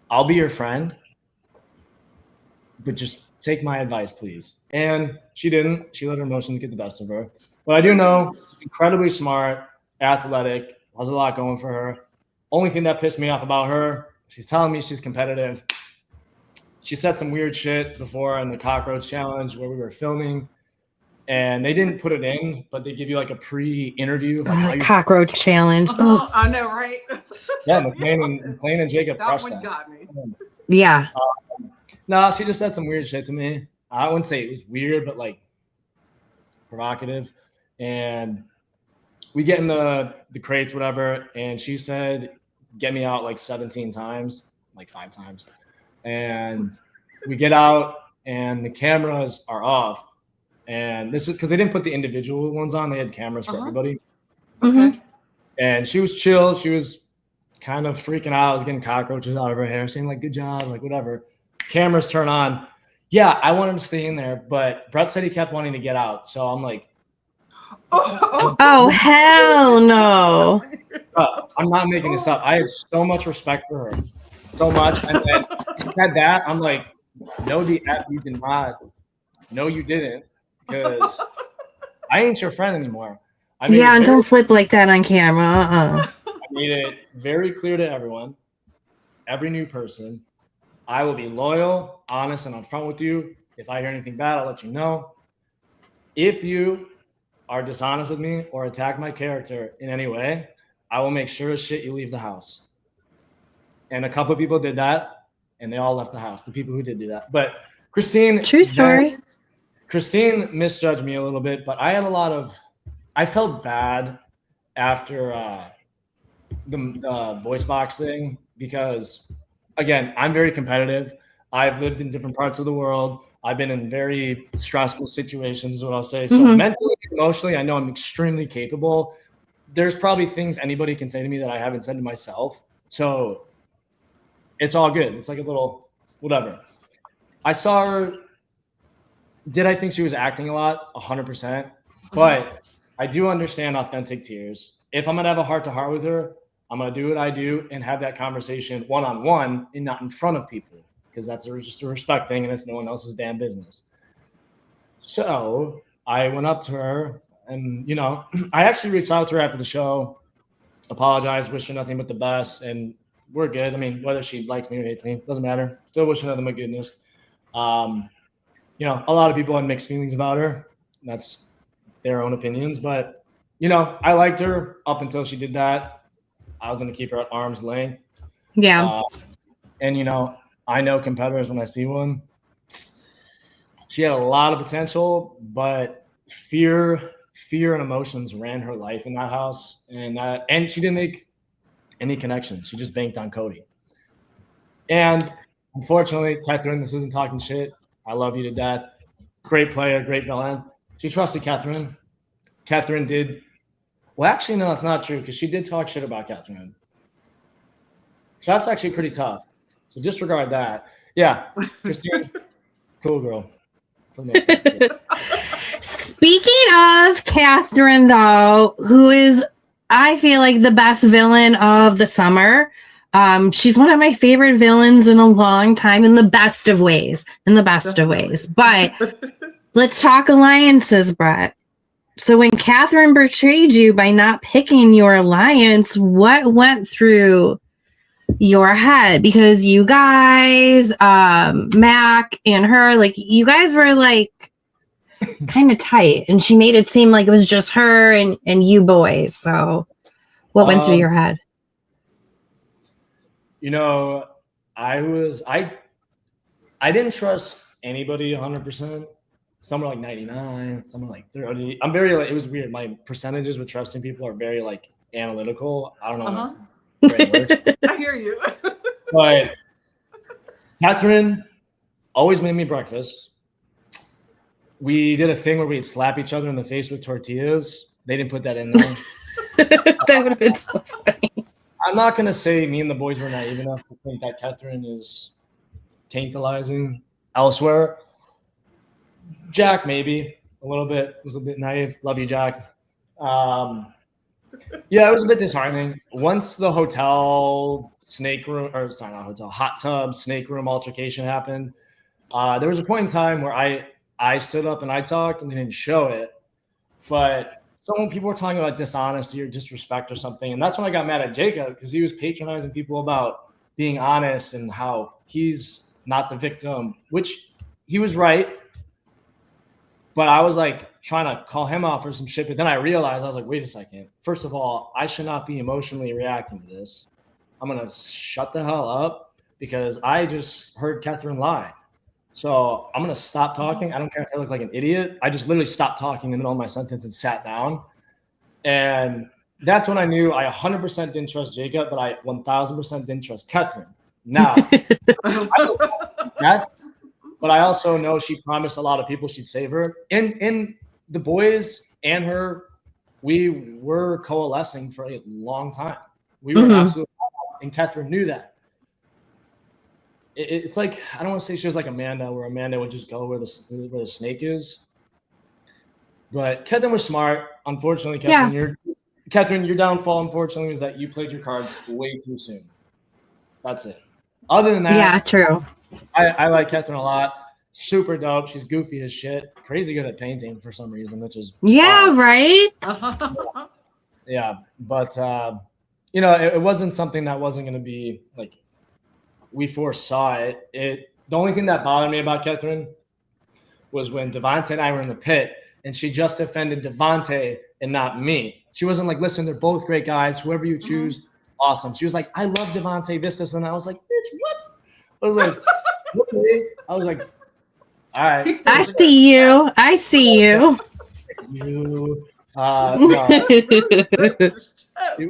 I'll be your friend, but just take my advice, please. And she didn't. She let her emotions get the best of her. But I do know, incredibly smart, athletic, has a lot going for her. Only thing that pissed me off about her, she's telling me she's competitive. She said some weird shit before in the cockroach challenge where we were filming, and they didn't put it in, but they give you like a pre-interview. Like cockroach challenge. Oh, I know, right? Yeah, McLean and Jacob that crushed one that. got me. Yeah. No, she just said some weird shit to me. I wouldn't say it was weird, but like provocative. And we get in the crates, whatever, and she said, get me out like 17 times, like 5 times. And we get out and the cameras are off. And this is because they didn't put the individual ones on. They had cameras for everybody. Mm-hmm. And she was chill. She was kind of freaking out. I was getting cockroaches out of her hair, saying like, good job, like whatever. Cameras turn on. Yeah, I wanted to stay in there, but Brett said he kept wanting to get out. So I'm like, oh hell no. I'm not making this up. I had so much respect for her. So much. And then she said that. I'm like, no, DF, you did not. No, you didn't. Because I ain't your friend anymore. Yeah, and don't flip like that on camera. I made it very clear to everyone, every new person, I will be loyal, honest, and upfront with you. If I hear anything bad, I'll let you know. If you are dishonest with me or attack my character in any way, I will make sure as shit you leave the house. And a couple of people did that, and they all left the house, the people who did do that. But Christine... True story. Christine misjudged me a little bit, but I felt bad after the voice box thing because, again, I'm very competitive. I've lived in different parts of the world. I've been in very stressful situations, is what I'll say. So mentally, emotionally, I know I'm extremely capable. There's probably things anybody can say to me that I haven't said to myself. So it's all good. It's like a little whatever. I saw her. Did I think she was acting a lot? 100%. But I do understand authentic tears. If I'm going to have a heart-to-heart with her, I'm going to do what I do and have that conversation one-on-one and not in front of people because that's just a respect thing and it's no one else's damn business. So I went up to her and, I actually reached out to her after the show, apologized, wished her nothing but the best, and we're good. I mean, whether she likes me or hates me, doesn't matter. Still wishing her nothing but goodness. A lot of people had mixed feelings about her. That's their own opinions. But, I liked her up until she did that. I was going to keep her at arm's length. Yeah. And, I know competitors when I see one. She had a lot of potential, but fear and emotions ran her life in that house. And she didn't make any connections. She just banked on Cody. And unfortunately, Catherine, this isn't talking shit. I love you to death. Great player, great villain. She trusted Catherine. Catherine did. Well, actually, no, that's not true because she did talk shit about Catherine. So that's actually pretty tough. So disregard that. Yeah, Christine, cool girl. Speaking of Catherine, though, who is, I feel like, the best villain of the summer. She's one of my favorite villains in a long time, in the best of ways. But let's talk alliances, Brett. So when Catherine betrayed you by not picking your alliance, what went through your head? Because you guys, Mac and her, like, you guys were like kind of tight, and she made it seem like it was just her and you boys. So what went through your head? I didn't trust anybody 100%. Some were like 99, some were like 30. I'm very it was weird. My percentages with trusting people are very like analytical. I don't know. If that's great word. I hear you. But Catherine always made me breakfast. We did a thing where we'd slap each other in the face with tortillas. They didn't put that in there. That would have been so funny. I'm not going to say me and the boys were naive enough to think that Catherine is tantalizing elsewhere. Jack, maybe a little bit, was a bit naive. Love you, Jack. Yeah, it was a bit disheartening. Once the hot tub snake room altercation happened, there was a point in time where I stood up and I talked and they didn't show it. But people were talking about dishonesty or disrespect or something. And that's when I got mad at Jacob because he was patronizing people about being honest and how he's not the victim, which he was right. But I was like trying to call him out for some shit. But then I realized, I was like, wait a second. First of all, I should not be emotionally reacting to this. I'm going to shut the hell up because I just heard Catherine lie. So I'm going to stop talking. I don't care if I look like an idiot. I just literally stopped talking in the middle of my sentence and sat down. And that's when I knew I 100% didn't trust Jacob, but I 1,000% didn't trust Catherine. Now, but I also know she promised a lot of people she'd save her. And the boys and her, we were coalescing for a long time. We were absolutely, and Catherine knew that. It's like, I don't want to say she was like Amanda, where Amanda would just go where the snake is. But Catherine was smart. Unfortunately, Catherine, your downfall, unfortunately, is that you played your cards way too soon. That's it. Other than that, yeah, true. I like Catherine a lot. Super dope. She's goofy as shit. Crazy good at painting for some reason, which is right. Yeah, but it wasn't something that wasn't going to be like we foresaw it. The only thing that bothered me about Catherine was when Devontae and I were in the pit, and she just defended Devontae and not me. She wasn't like, listen, they're both great guys. Whoever you choose, awesome. She was like, I love Devontae, this, and I was like, bitch, what? I was like, okay. I was like, all right. I see you. You. No, it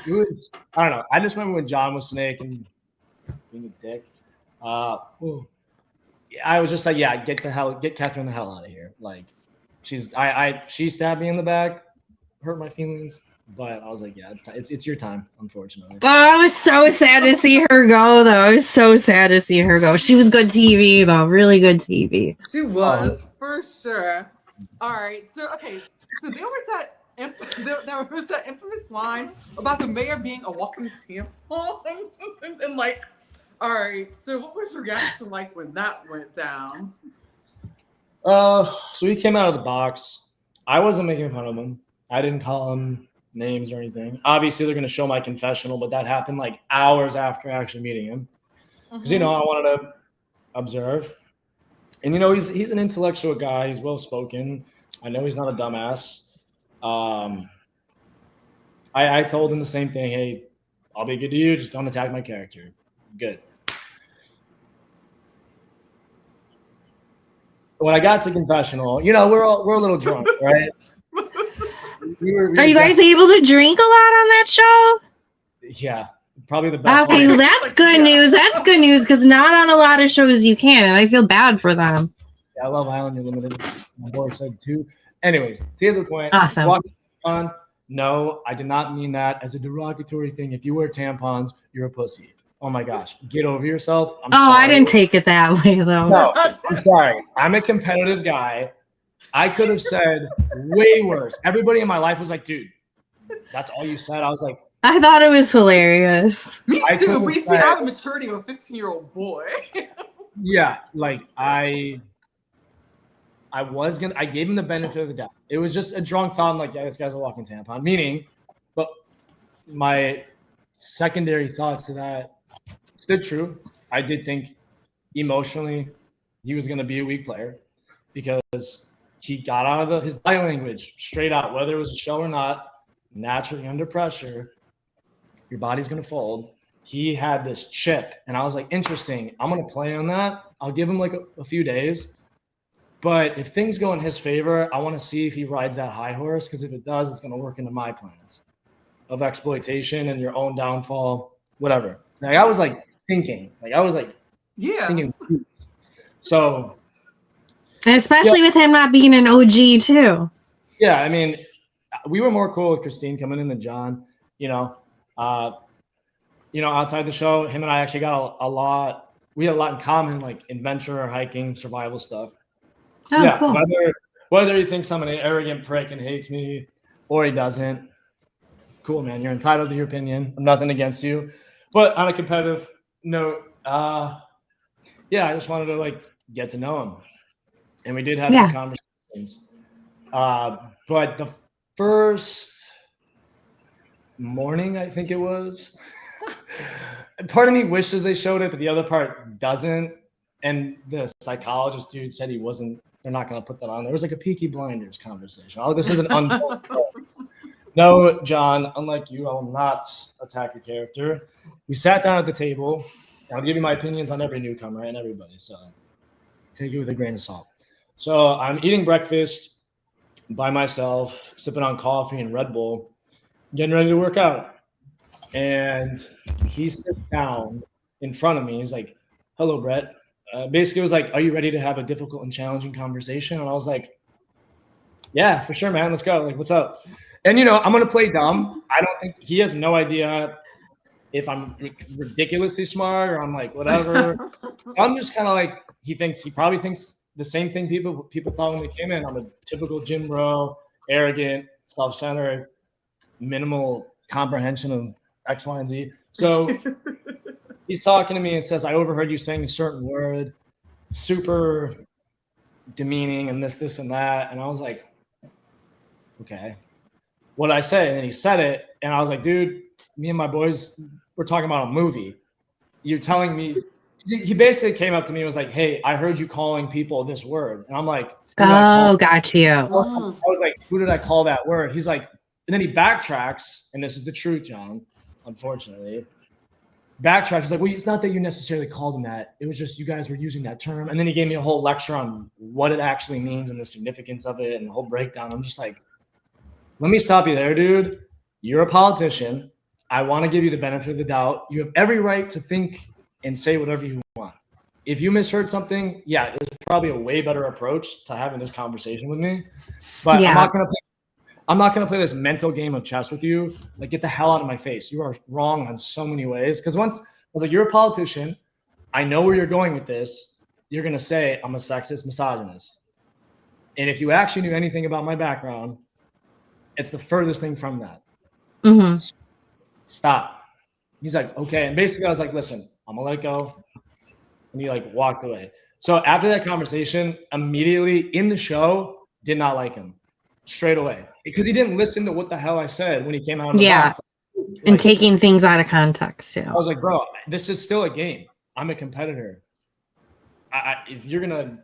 was, I don't know. I just remember when John was Snake and being a dick. I was just like, yeah, get Catherine the hell out of here. Like, she stabbed me in the back, hurt my feelings, but I was like, yeah, it's your time, unfortunately. Oh, I was so sad to see her go, though. I was so sad to see her go. She was good TV, though. Really good TV. She was, for sure. All right. So, okay. So there was that infamous line about the mayor being a walking tampon. And like, all right. So what was your reaction like when that went down? So he came out of the box. I wasn't making fun of him. I didn't call him names or anything. Obviously, they're going to show my confessional, but that happened like hours after actually meeting him. Because, I wanted to observe. And, he's an intellectual guy. He's well-spoken. I know he's not a dumbass. I told him the same thing. Hey, I'll be good to you. Just don't attack my character. Good. When I got to confessional, we're a little drunk, right? Are you guys able to drink a lot on that show? Yeah, probably the best. Okay, well, that's good news. That's good news because not on a lot of shows you can, and I feel bad for them. Yeah, I love Island Unlimited. My boy said too. Anyways, the other point. Awesome. No, I did not mean that as a derogatory thing. If you wear tampons, you're a pussy. Oh my gosh, get over yourself. I'm sorry. I didn't take it that way though. No, I'm sorry. I'm a competitive guy. I could have said way worse. Everybody in my life was like, dude, that's all you said. I was like, I thought it was hilarious. Me too. We see out the maturity of a 15-year-old boy. Yeah, like I gave him the benefit of the doubt. It was just a drunk thought. I'm like, yeah, this guy's a walking tampon. Meaning, but my secondary thoughts to that stood true. I did think emotionally he was going to be a weak player because he got out of his body language straight out, whether it was a show or not, naturally under pressure, your body's going to fold. He had this chip, and I was like, interesting. I'm going to play on that. I'll give him like a few days. But if things go in his favor, I want to see if he rides that high horse, because if it does, it's going to work into my plans of exploitation and your own downfall, whatever. Like, I was like thinking. So. And especially with him not being an OG too. Yeah, I mean, we were more cool with Christine coming in than John. Outside the show, him and I actually got a lot. We had a lot in common, like adventure, hiking, survival stuff. Oh, yeah, cool. Whether he thinks I'm an arrogant prick and hates me, or he doesn't, cool, man. You're entitled to your opinion. I'm nothing against you. But on a competitive note, I just wanted to get to know him. And we did have some conversations. But the first morning, I think it was, part of me wishes they showed it, but the other part doesn't. And the psychologist dude said they're not going to put that on. There was like a Peaky Blinders conversation. Oh, this is an untold. No, John, unlike you, I will not attack your character. We sat down at the table. I'll give you my opinions on every newcomer and everybody, so take it with a grain of salt. So I'm eating breakfast by myself, sipping on coffee and Red Bull, getting ready to work out. And he sits down in front of me. He's like, hello, Brett. Basically, it was like, are you ready to have a difficult and challenging conversation? And I was like, yeah, for sure, man. Let's go. Like, what's up? And, I'm going to play dumb. I don't think he has no idea if I'm ridiculously smart or I'm like, whatever. I'm just kind of like, he probably thinks the same thing people thought when they came in. I'm a typical gym bro, arrogant, self-centered, minimal comprehension of X, Y, and Z. So he's talking to me and says, I overheard you saying a certain word, super demeaning and this and that. And I was like, okay, what did I say? And then he said it. And I was like, dude, me and my boys, we're talking about a movie. You're telling me. He basically came up to me and was like, hey, I heard you calling people this word. And I'm like, oh, got you. I was like, who did I call that word? He's like, and then he backtracks. And this is the truth, John, unfortunately. Backtracks. He's like, well, it's not that you necessarily called him that. It was just you guys were using that term. And then he gave me a whole lecture on what it actually means and the significance of it and the whole breakdown. I'm just like, let me stop you there, dude. You're a politician. I want to give you the benefit of the doubt. You have every right to think and say whatever you want. If you misheard something, yeah, there's probably a way better approach to having this conversation with me. But I'm not gonna play this mental game of chess with you. Like, get the hell out of my face. You are wrong on so many ways. Because once I was like, you're a politician. I know where you're going with this. You're gonna say I'm a sexist, misogynist. And if you actually knew anything about my background, it's the furthest thing from that. Mm-hmm. Stop. He's like, okay. And basically I was like, listen, I'm gonna let it go. And he like walked away. So after that conversation, immediately in the show, did not like him straight away because he didn't listen to what the hell I said when he came out of the box. And taking things out of context too. I was like, bro, this is still a game. I'm a competitor. If you're gonna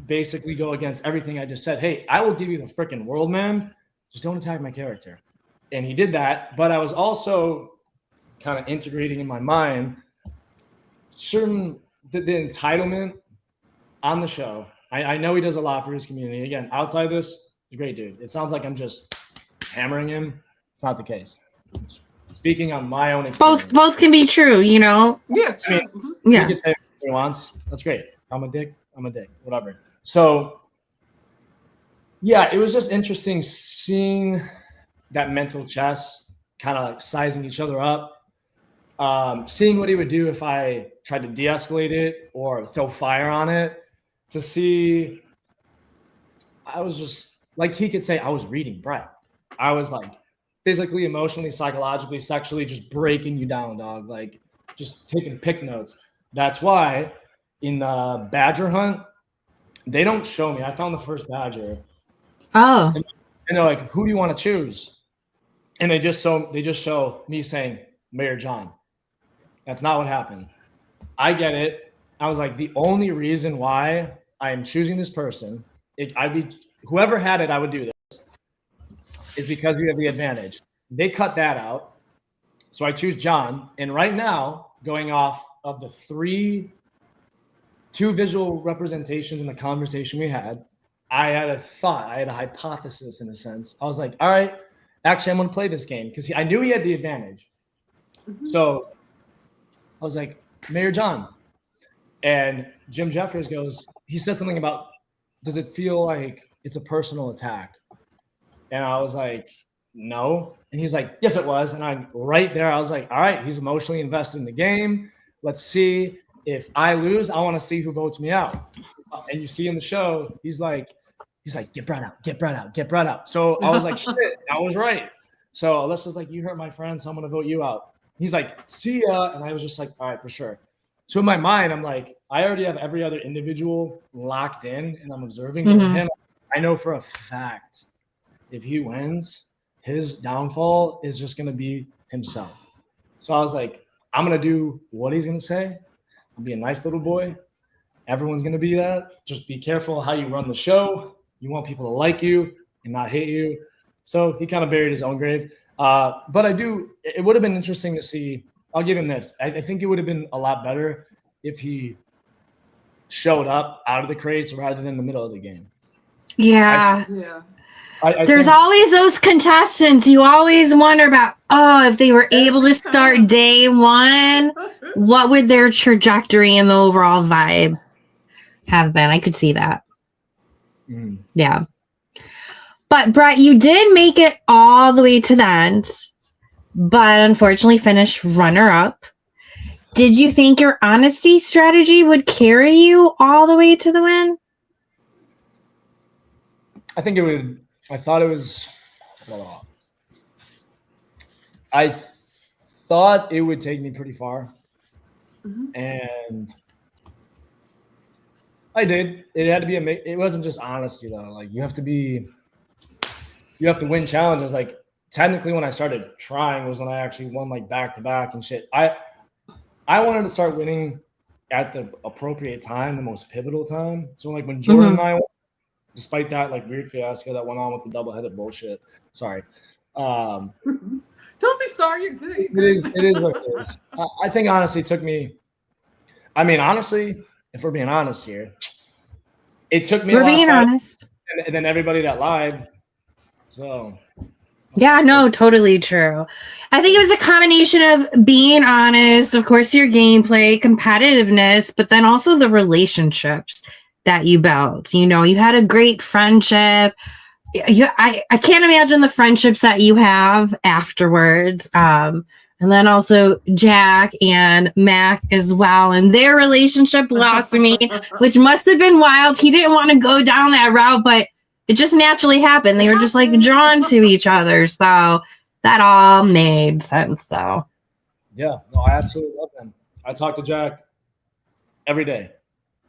basically go against everything I just said, hey, I will give you the freaking world, man. Just don't attack my character. And he did that, but I was also kind of integrating in my mind certain the entitlement on the show. I know he does a lot for his community. Again, outside this, he's a great dude. It sounds like I'm just hammering him. It's not the case. Speaking on my own experience. Both can be true, you know? Yeah, true. I mean, he can say what he wants. That's great. I'm a dick. Whatever. So, yeah, it was just interesting seeing that mental chess, kind of like sizing each other up, seeing what he would do if I tried to de-escalate it or throw fire on it, to see. I was just like, he could say I was reading Brett. I was like physically, emotionally, psychologically, sexually just breaking you down, dog. Like just taking pick notes. That's why in the Badger hunt, they don't show me. I found the first Badger. Oh. And they're like, who do you want to choose? And they just show me saying Mayor John. That's not what happened. I get it. I was like, the only reason why I am choosing this person, whoever had it, I would do this, is because you have the advantage. They cut that out. So I choose John. And right now, going off of the two visual representations in the conversation we had, I had a thought. I had a hypothesis in a sense. I was like, all right, actually, I'm going to play this game because I knew he had the advantage. Mm-hmm. So I was like, Mayor John. And Jim Jeffers he said something about, does it feel like it's a personal attack? And I was like, no. And he's like, yes, it was. And I was like, all right, he's emotionally invested in the game. Let's see. If I lose, I want to see who votes me out. And you see in the show, he's like, get Brett out, get Brett out, get Brett out. So I was like, shit, I was right. So Alyssa's like, you hurt my friend, so I'm going to vote you out. He's like, see ya. And I was just like, all right, for sure. So in my mind, I'm like, I already have every other individual locked in and I'm observing him. I know for a fact, if he wins, his downfall is just going to be himself. So I was like, I'm going to do what he's going to say. I'll be a nice little boy. Everyone's going to be that. Just be careful how you run the show. You want people to like you and not hate you. So he kind of buried his own grave. But it would have been interesting to see. I'll give him this. I think it would have been a lot better if he showed up out of the crates rather than the middle of the game. Yeah. There's always those contestants you always wonder about, if they were able to start day one, what would their trajectory and the overall vibe have been? I could see that. Mm. Yeah. But Brett, you did make it all the way to the end, but unfortunately finished runner-up. Did you think your honesty strategy would carry you all the way to the win? I think it would. I thought it was. I thought it would take me pretty far, and I did. It had to be it wasn't just honesty though. Like you have to win challenges. Like technically, when I started trying was when I actually won like back to back and shit. I wanted to start winning at the appropriate time, the most pivotal time. So like when Jordan and I won, despite that like weird fiasco that went on with the double-headed bullshit. Sorry. Don't be sorry. You're good. It is what it is. I think honestly it took me. I mean, honestly, if we're being honest here, it took me. We're being honest. And then everybody that lied. So Yeah, no, totally true. I think it was a combination of being honest, of course, your gameplay, competitiveness, but then also the relationships that you built. You know, you had a great friendship. I can't imagine the friendships that you have afterwards. And then also Jack and Mac as well, and their relationship blossoming, which must have been wild. He didn't want to go down that route, but it just naturally happened. They were just like drawn to each other. So that all made sense, though. Yeah, no, I absolutely love them. I talk to Jack every day.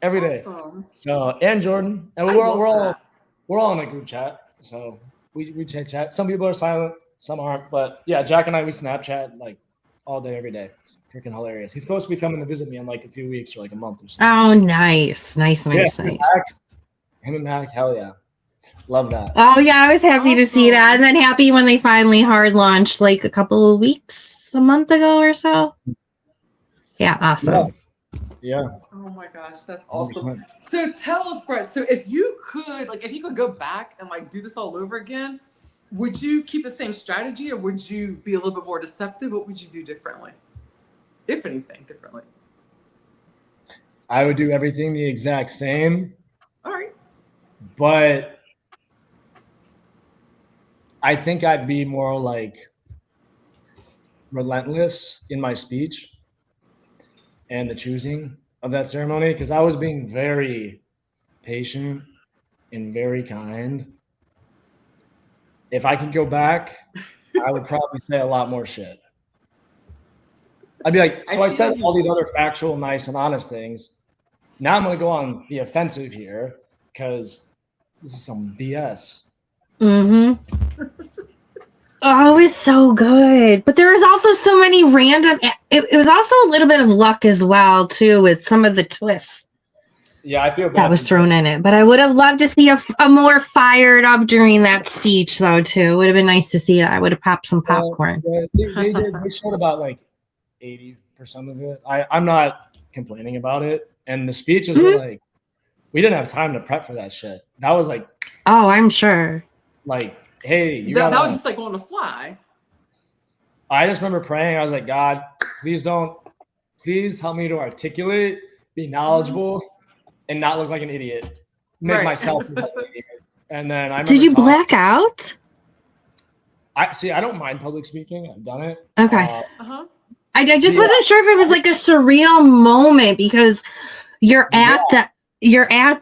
Every day. Awesome. So, and Jordan. And we're all in a group chat. So we chat. Some people are silent, some aren't. But yeah, Jack and I, we Snapchat like all day, every day. It's freaking hilarious. He's supposed to be coming to visit me in like a few weeks or like a month or so. Oh, nice. Nice. Him and Mac, hell yeah. Love that. Oh, yeah, I was happy to see that. And then happy when they finally hard launched like a couple of weeks, a month ago or so. Yeah, awesome. Yeah. Oh my gosh, that's awesome. So tell us, Brett, so if you could go back and like do this all over again, would you keep the same strategy or would you be a little bit more deceptive? What would you do differently? If anything, differently? I would do everything the exact same. All right. But I think I'd be more like relentless in my speech and the choosing of that ceremony, because I was being very patient and very kind. If I could go back, I would probably say a lot more shit. I'd be like, so I said all these other factual, nice, and honest things. Now I'm going to go on the offensive here because this is some BS. Mm-hmm. Oh, it was so good. But there was also so many random... It was also a little bit of luck as well, too, with some of the twists. Yeah, I feel bad. That was thrown in it. But I would have loved to see a more fired up during that speech, though, too. It would have been nice to see that. I would have popped some popcorn. They showed about like 80% of it. I'm not complaining about it. And the speeches were like, we didn't have time to prep for that shit. That was like... Oh, I'm sure. Like, hey, that was just like on the fly. I just remember praying. I was like, God, please help me to articulate, be knowledgeable, and not look like an idiot. Make myself look like an idiot. And then I remember Did you black out? I don't mind public speaking. I've done it. Okay. I just wasn't sure if it was like a surreal moment because you're at the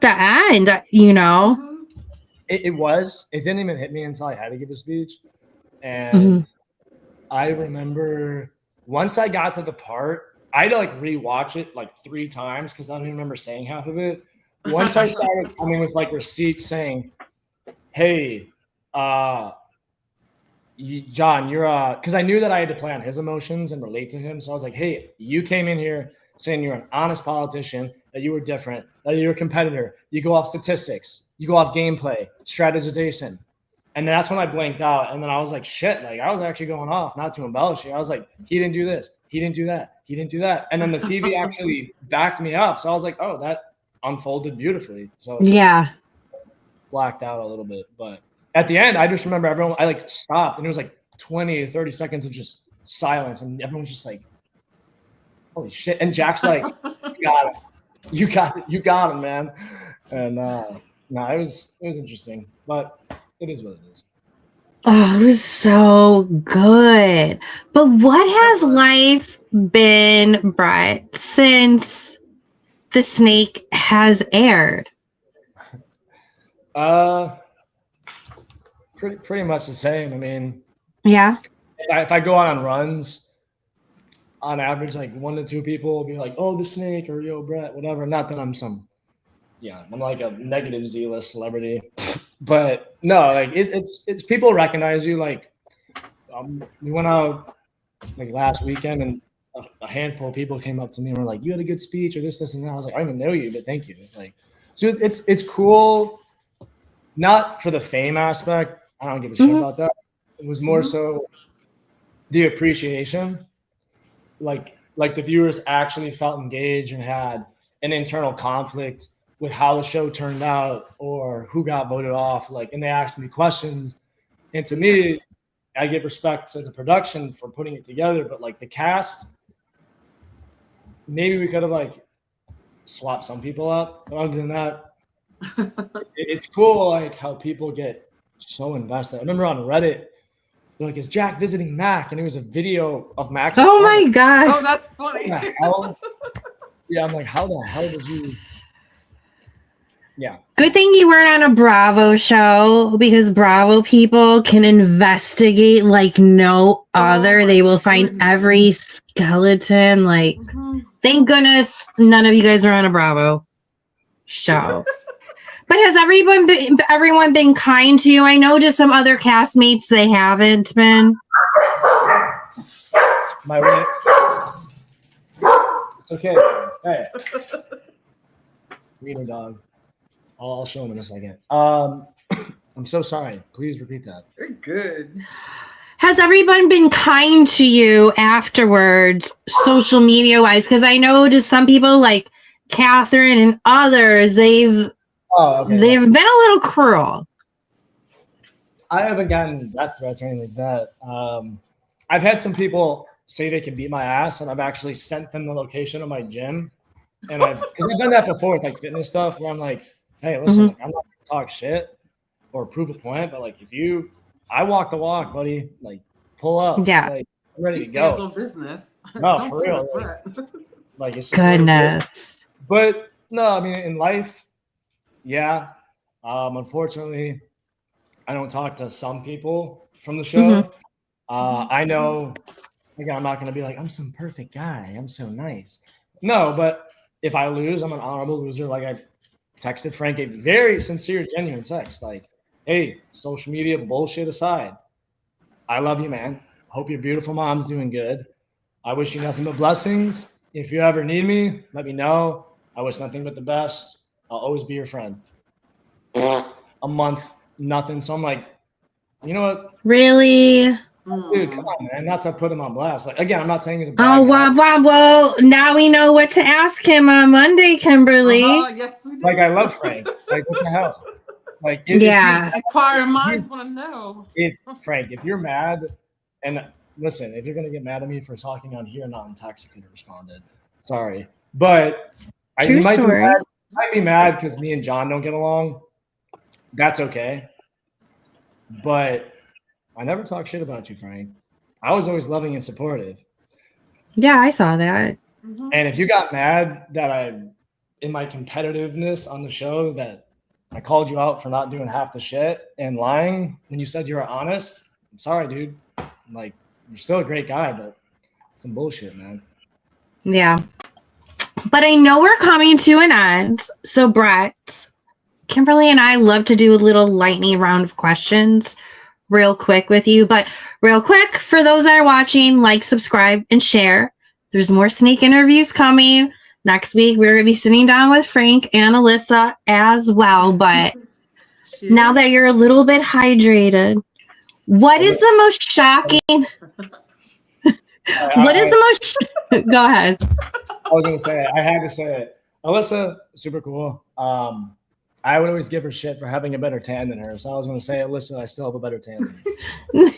end, you know. It was. It didn't even hit me until I had to give a speech. And I remember once I got to the part, I had to like rewatch it like 3 times because I don't even remember saying half of it. Once I started coming with like receipts saying, hey, John, you're because I knew that I had to play on his emotions and relate to him. So I was like, hey, you came in here saying you're an honest politician, that you were different, that you're a competitor. You go off statistics, you go off gameplay, strategization. And that's when I blanked out. And then I was like, shit, like I was actually going off, not to embellish it. I was like, he didn't do this. He didn't do that. He didn't do that. And then the TV actually backed me up. So I was like, oh, that unfolded beautifully. So yeah, blacked out a little bit. But at the end, I just remember everyone, I like stopped and it was like 20 or 30 seconds of just silence. And everyone's just like, holy shit. And Jack's like, you got him, man. And no, it was interesting, but it is what it is. Oh, it was so good. But what has life been, Brett, since The Snake has aired? Pretty much the same. I mean, yeah. If I go on runs, on average, like 1 to 2 people will be like, "Oh, The Snake," or "Yo, Brett," whatever. Not that I'm I'm like a negative Z-list celebrity, but no, like it's people recognize you. Like, we went out like last weekend, and a handful of people came up to me and were like, "You had a good speech," or this, and that. I was like, "I don't even know you, but thank you." Like, so it's cool, not for the fame aspect. I don't give a shit about that. It was more so the appreciation. Like the viewers actually felt engaged and had an internal conflict with how the show turned out or who got voted off. Like, and they asked me questions. And to me, I give respect to the production for putting it together, but like the cast, maybe we could have like swapped some people up. But other than that, it's cool like how people get so invested. I remember on Reddit, they're like, is Jack visiting Mac? And it was a video of Mac's. Oh my God. Oh, that's funny. What the hell? Yeah, I'm like, how the hell did you? Yeah. Good thing you weren't on a Bravo show, because Bravo people can investigate like no other. my They will find goodness. every skeleton. Like, thank goodness none of you guys are on a Bravo show. But has everyone been kind to you? I know to some other castmates they haven't been. My way. It's okay. Hey. Wiener dog. I'll show him in a second. I'm so sorry. Please repeat that. You're good. Has everyone been kind to you afterwards, social media wise? Because I know to some people like Catherine and others, they've been a little cruel. I haven't gotten death threats or anything like that. I've had some people say they can beat my ass, and I've actually sent them the location of my gym. And because I've done that before with like fitness stuff, where I'm like, hey, listen, like, I'm not gonna talk shit or prove a point, but like I walk the walk, buddy. Like, pull up. Yeah. Like, I'm ready He to stands go. on business. No, Don't for real. put Brett. Like, it's just Goodness. But no, I mean, in life, yeah. Unfortunately, I don't talk to some people from the show. I know, again, I'm not going to be like, I'm some perfect guy. I'm so nice. No, but if I lose, I'm an honorable loser. Like I texted Frank a very sincere, genuine text. Like, hey, social media bullshit aside, I love you, man. Hope your beautiful mom's doing good. I wish you nothing but blessings. If you ever need me, let me know. I wish nothing but the best. I'll always be your friend. A month, nothing. So I'm like, you know what? Really? Dude, come on, man. Not to put him on blast. Like, again, I'm not saying he's a bad Oh, guy. wow. Well, now we know what to ask him on Monday, Kimberly. Yes, we do. Like, I love Frank. Like, what the hell? Like, Yeah. Inquiring minds want to know. if you're mad, and listen, if you're gonna get mad at me for talking on here, not in text, you could have responded. Sorry, but True might story. be mad because me and John don't get along. That's okay. But I never talk shit about you, Frank. I was always loving and supportive. Yeah, I saw that. And if you got mad that in my competitiveness on the show, that I called you out for not doing half the shit and lying when you said you were honest, I'm sorry, dude. Like, you're still a great guy, but some bullshit, man. Yeah. But I know we're coming to an end. So, Brett, Kimberly and I love to do a little lightning round of questions real quick with you. But real quick, for those that are watching, like, subscribe, and share. There's more snake interviews coming. Next week, we're going to be sitting down with Frank and Alyssa as well. But now that you're a little bit hydrated, what is the most shocking? What is the most? Go ahead. I was going to say it. I had to say it. Alyssa, super cool. I would always give her shit for having a better tan than her. So I was going to say, Alyssa, I still have a better tan than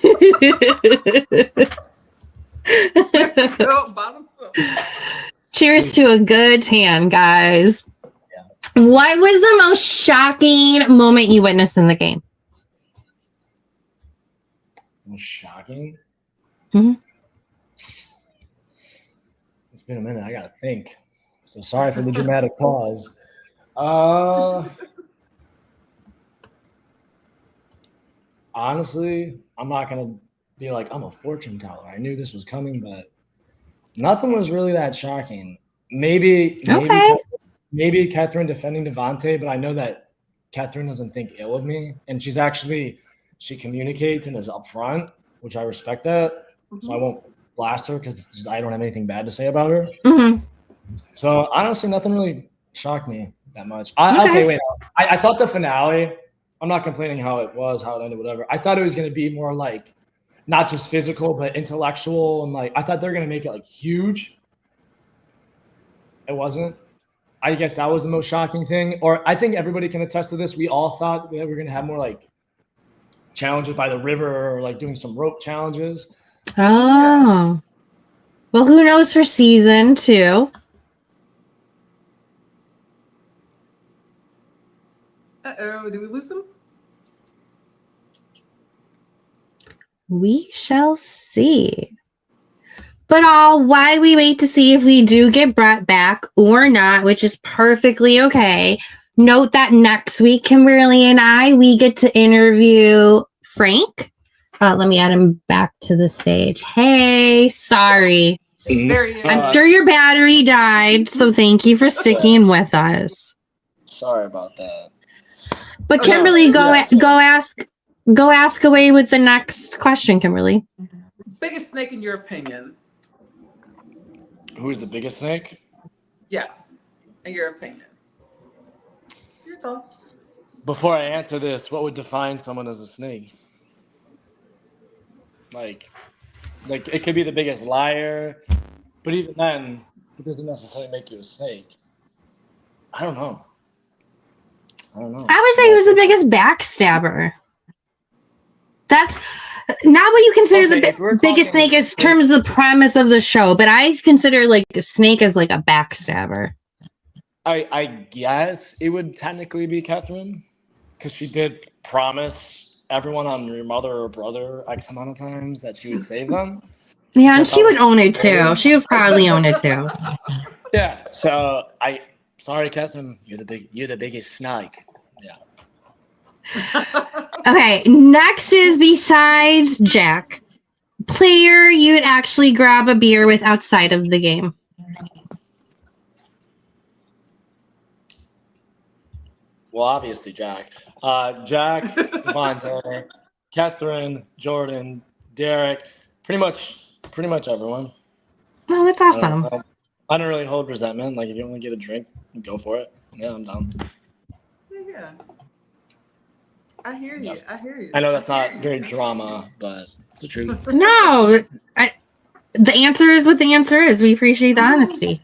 you. Cheers to a good tan, guys. Yeah. What was the most shocking moment you witnessed in the game? Most shocking? Mhm. It's been a minute. I got to think. So sorry for the dramatic pause. Honestly, I'm not going to be like, I'm a fortune teller. I knew this was coming, but nothing was really that shocking. Maybe Catherine defending Devontae, but I know that Catherine doesn't think ill of me. And she communicates and is upfront, which I respect that. So I won't blast her because I don't have anything bad to say about her. Mm-hmm. So honestly, nothing really shocked me that much. Okay, wait. I thought the finale, I'm not complaining how it was, how it ended, whatever. I thought it was going to be more like not just physical, but intellectual. And like, I thought they were going to make it like huge. It wasn't. I guess that was the most shocking thing. Or I think everybody can attest to this. We all thought that we were going to have more like challenges by the river or like doing some rope challenges. Oh. Well, who knows for season 2? Uh-oh, did we lose him? We shall see. But while we wait to see if we do get Brett back or not, which is perfectly okay, note that next week, Kimberly and we get to interview Frank. Let me add him back to the stage. Hey, sorry. There he is. I'm sure your battery died, so thank you for sticking with us. Sorry about that. But Kimberly, go ask away with the next question, Kimberly. Biggest snake in your opinion? Who's the biggest snake? Yeah, in your opinion. Your thoughts? Before I answer this, what would define someone as a snake? Like it could be the biggest liar, but even then, it doesn't necessarily make you a snake. I don't know. I would say he was the biggest backstabber. That's not what you consider the biggest snake in terms of the premise of the show, but I consider like a snake as like a backstabber. I guess it would technically be Catherine, because she did promise everyone on your mother or brother X amount of times that she would save them. Yeah, and she would own it too. She would probably own it too. Yeah. So sorry, Catherine, you're the biggest snake. Yeah. Okay, next is besides Jack, player you'd actually grab a beer with outside of the game. Well, obviously Jack. Jack, Devontae, Catherine, Jordan, Derek, pretty much everyone. Oh, that's awesome. I don't really hold resentment. Like, if you want to get a drink, go for it. Yeah, I'm down. Yeah. I hear you. I know that's not very drama, but it's the truth. No, the answer is what the answer is. We appreciate the honesty.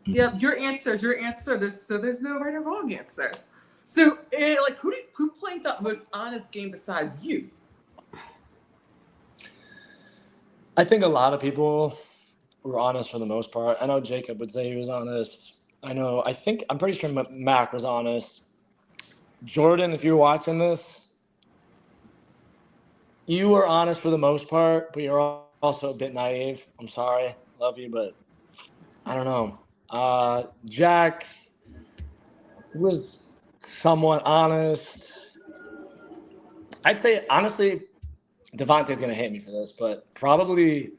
Yep, your answer is your answer. There's no right or wrong answer. So, who played the most honest game besides you? I think a lot of people were honest for the most part. I know Jacob would say he was honest. I'm pretty sure Mac was honest. Jordan, if you're watching this, you were honest for the most part, but you're also a bit naive. I'm sorry. Love you, but I don't know. Jack was somewhat honest. I'd say, honestly, Devontae's going to hate me for this, but probably,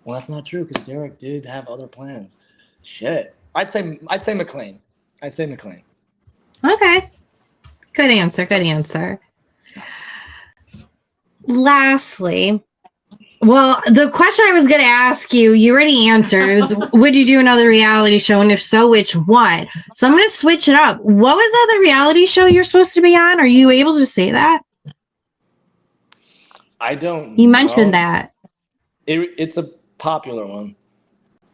well, that's not true because Derek did have other plans. Shit. I'd say McLean. Okay. Good answer. Lastly, well, the question I was going to ask you, you already answered. It was, would you do another reality show? And if so, which one? So I'm going to switch it up. What was the other reality show you're supposed to be on? Are you able to say that? I don't You mentioned that. It's a popular one.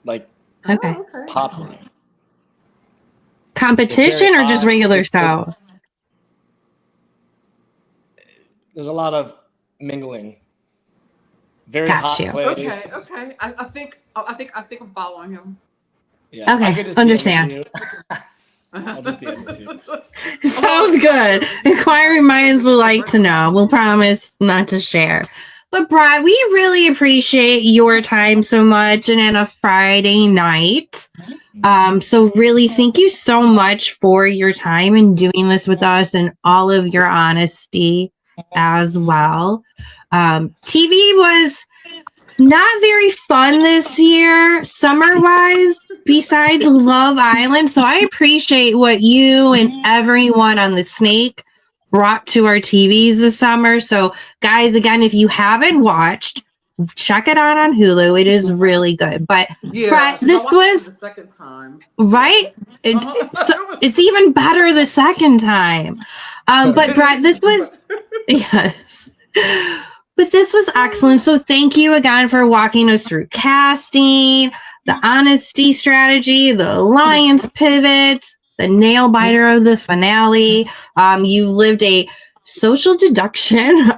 Like, okay. Popular. Competition or just regular show? There's a lot of mingling. Very Got hot you. place. Okay. I think I'm following him. Yeah. Okay, understand. I'll just DM with you. Sounds good. Inquiring minds would like to know. We'll promise not to share. But Brad, we really appreciate your time so much, and on a Friday night. So really, thank you so much for your time and doing this with us and all of your honesty as well. TV was not very fun this year, summer-wise, besides Love Island. So I appreciate what you and everyone on the Snake brought to our TVs this summer. So, guys, again, if you haven't watched, check it out on Hulu. It is really good. But Brett, this was the second time, right. It's even better the second time. But Brett, this was yes. But this was excellent. So thank you again for walking us through casting, the honesty strategy, the alliance pivots, the nail biter of the finale. You lived a social deduction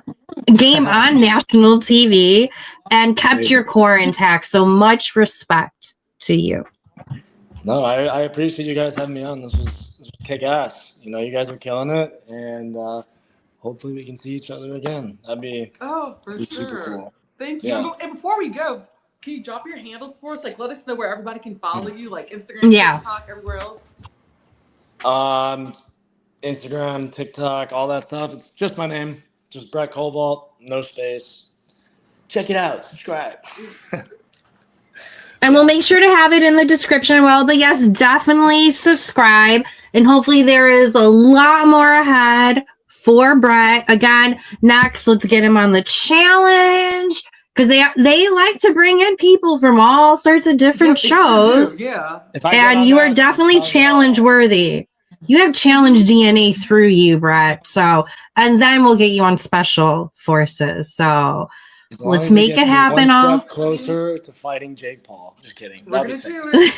game on national TV and kept your core intact. So much respect to you. No, I appreciate you guys having me on. This was kick ass. You know, you guys are killing it, and hopefully we can see each other again. That'd be for super sure. cool. Thank you. Yeah. And before we go, can you drop your handles for us? Like, let us know where everybody can follow you, like Instagram, TikTok, everywhere else. Instagram, TikTok, all that stuff. It's just my name, just Brett Covalt, no space. Check it out. Subscribe. And we'll make sure to have it in the description as well. But yes, definitely subscribe. And hopefully there is a lot more ahead for Brett. Again, next, let's get him on the challenge. Because they like to bring in people from all sorts of different shows. Yeah. And you are definitely challenge worthy. You have challenge DNA through you, Brett. So, and then we'll get you on special forces. So let's make it happen. One step closer to fighting Jake Paul. Just kidding. We're gonna do it.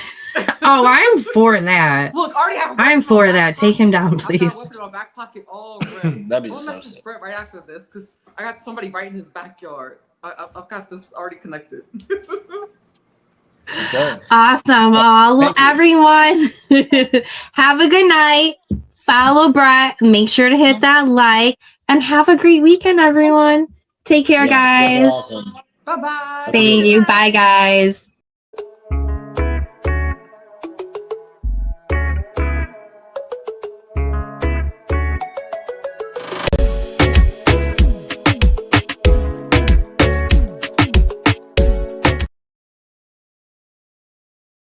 Oh, I'm for that. Look, I already have. I'm for that. Take him down, please. I got a weapon in my back pocket already. That'd be I'm so gonna message sick. Brett right after this because I got somebody right in his backyard. I've got this already connected. Awesome. Well, everyone, have a good night. Follow Brett. Make sure to hit that like and have a great weekend, everyone. Take care, guys. Awesome. Bye-bye. Thank you. Bye, guys.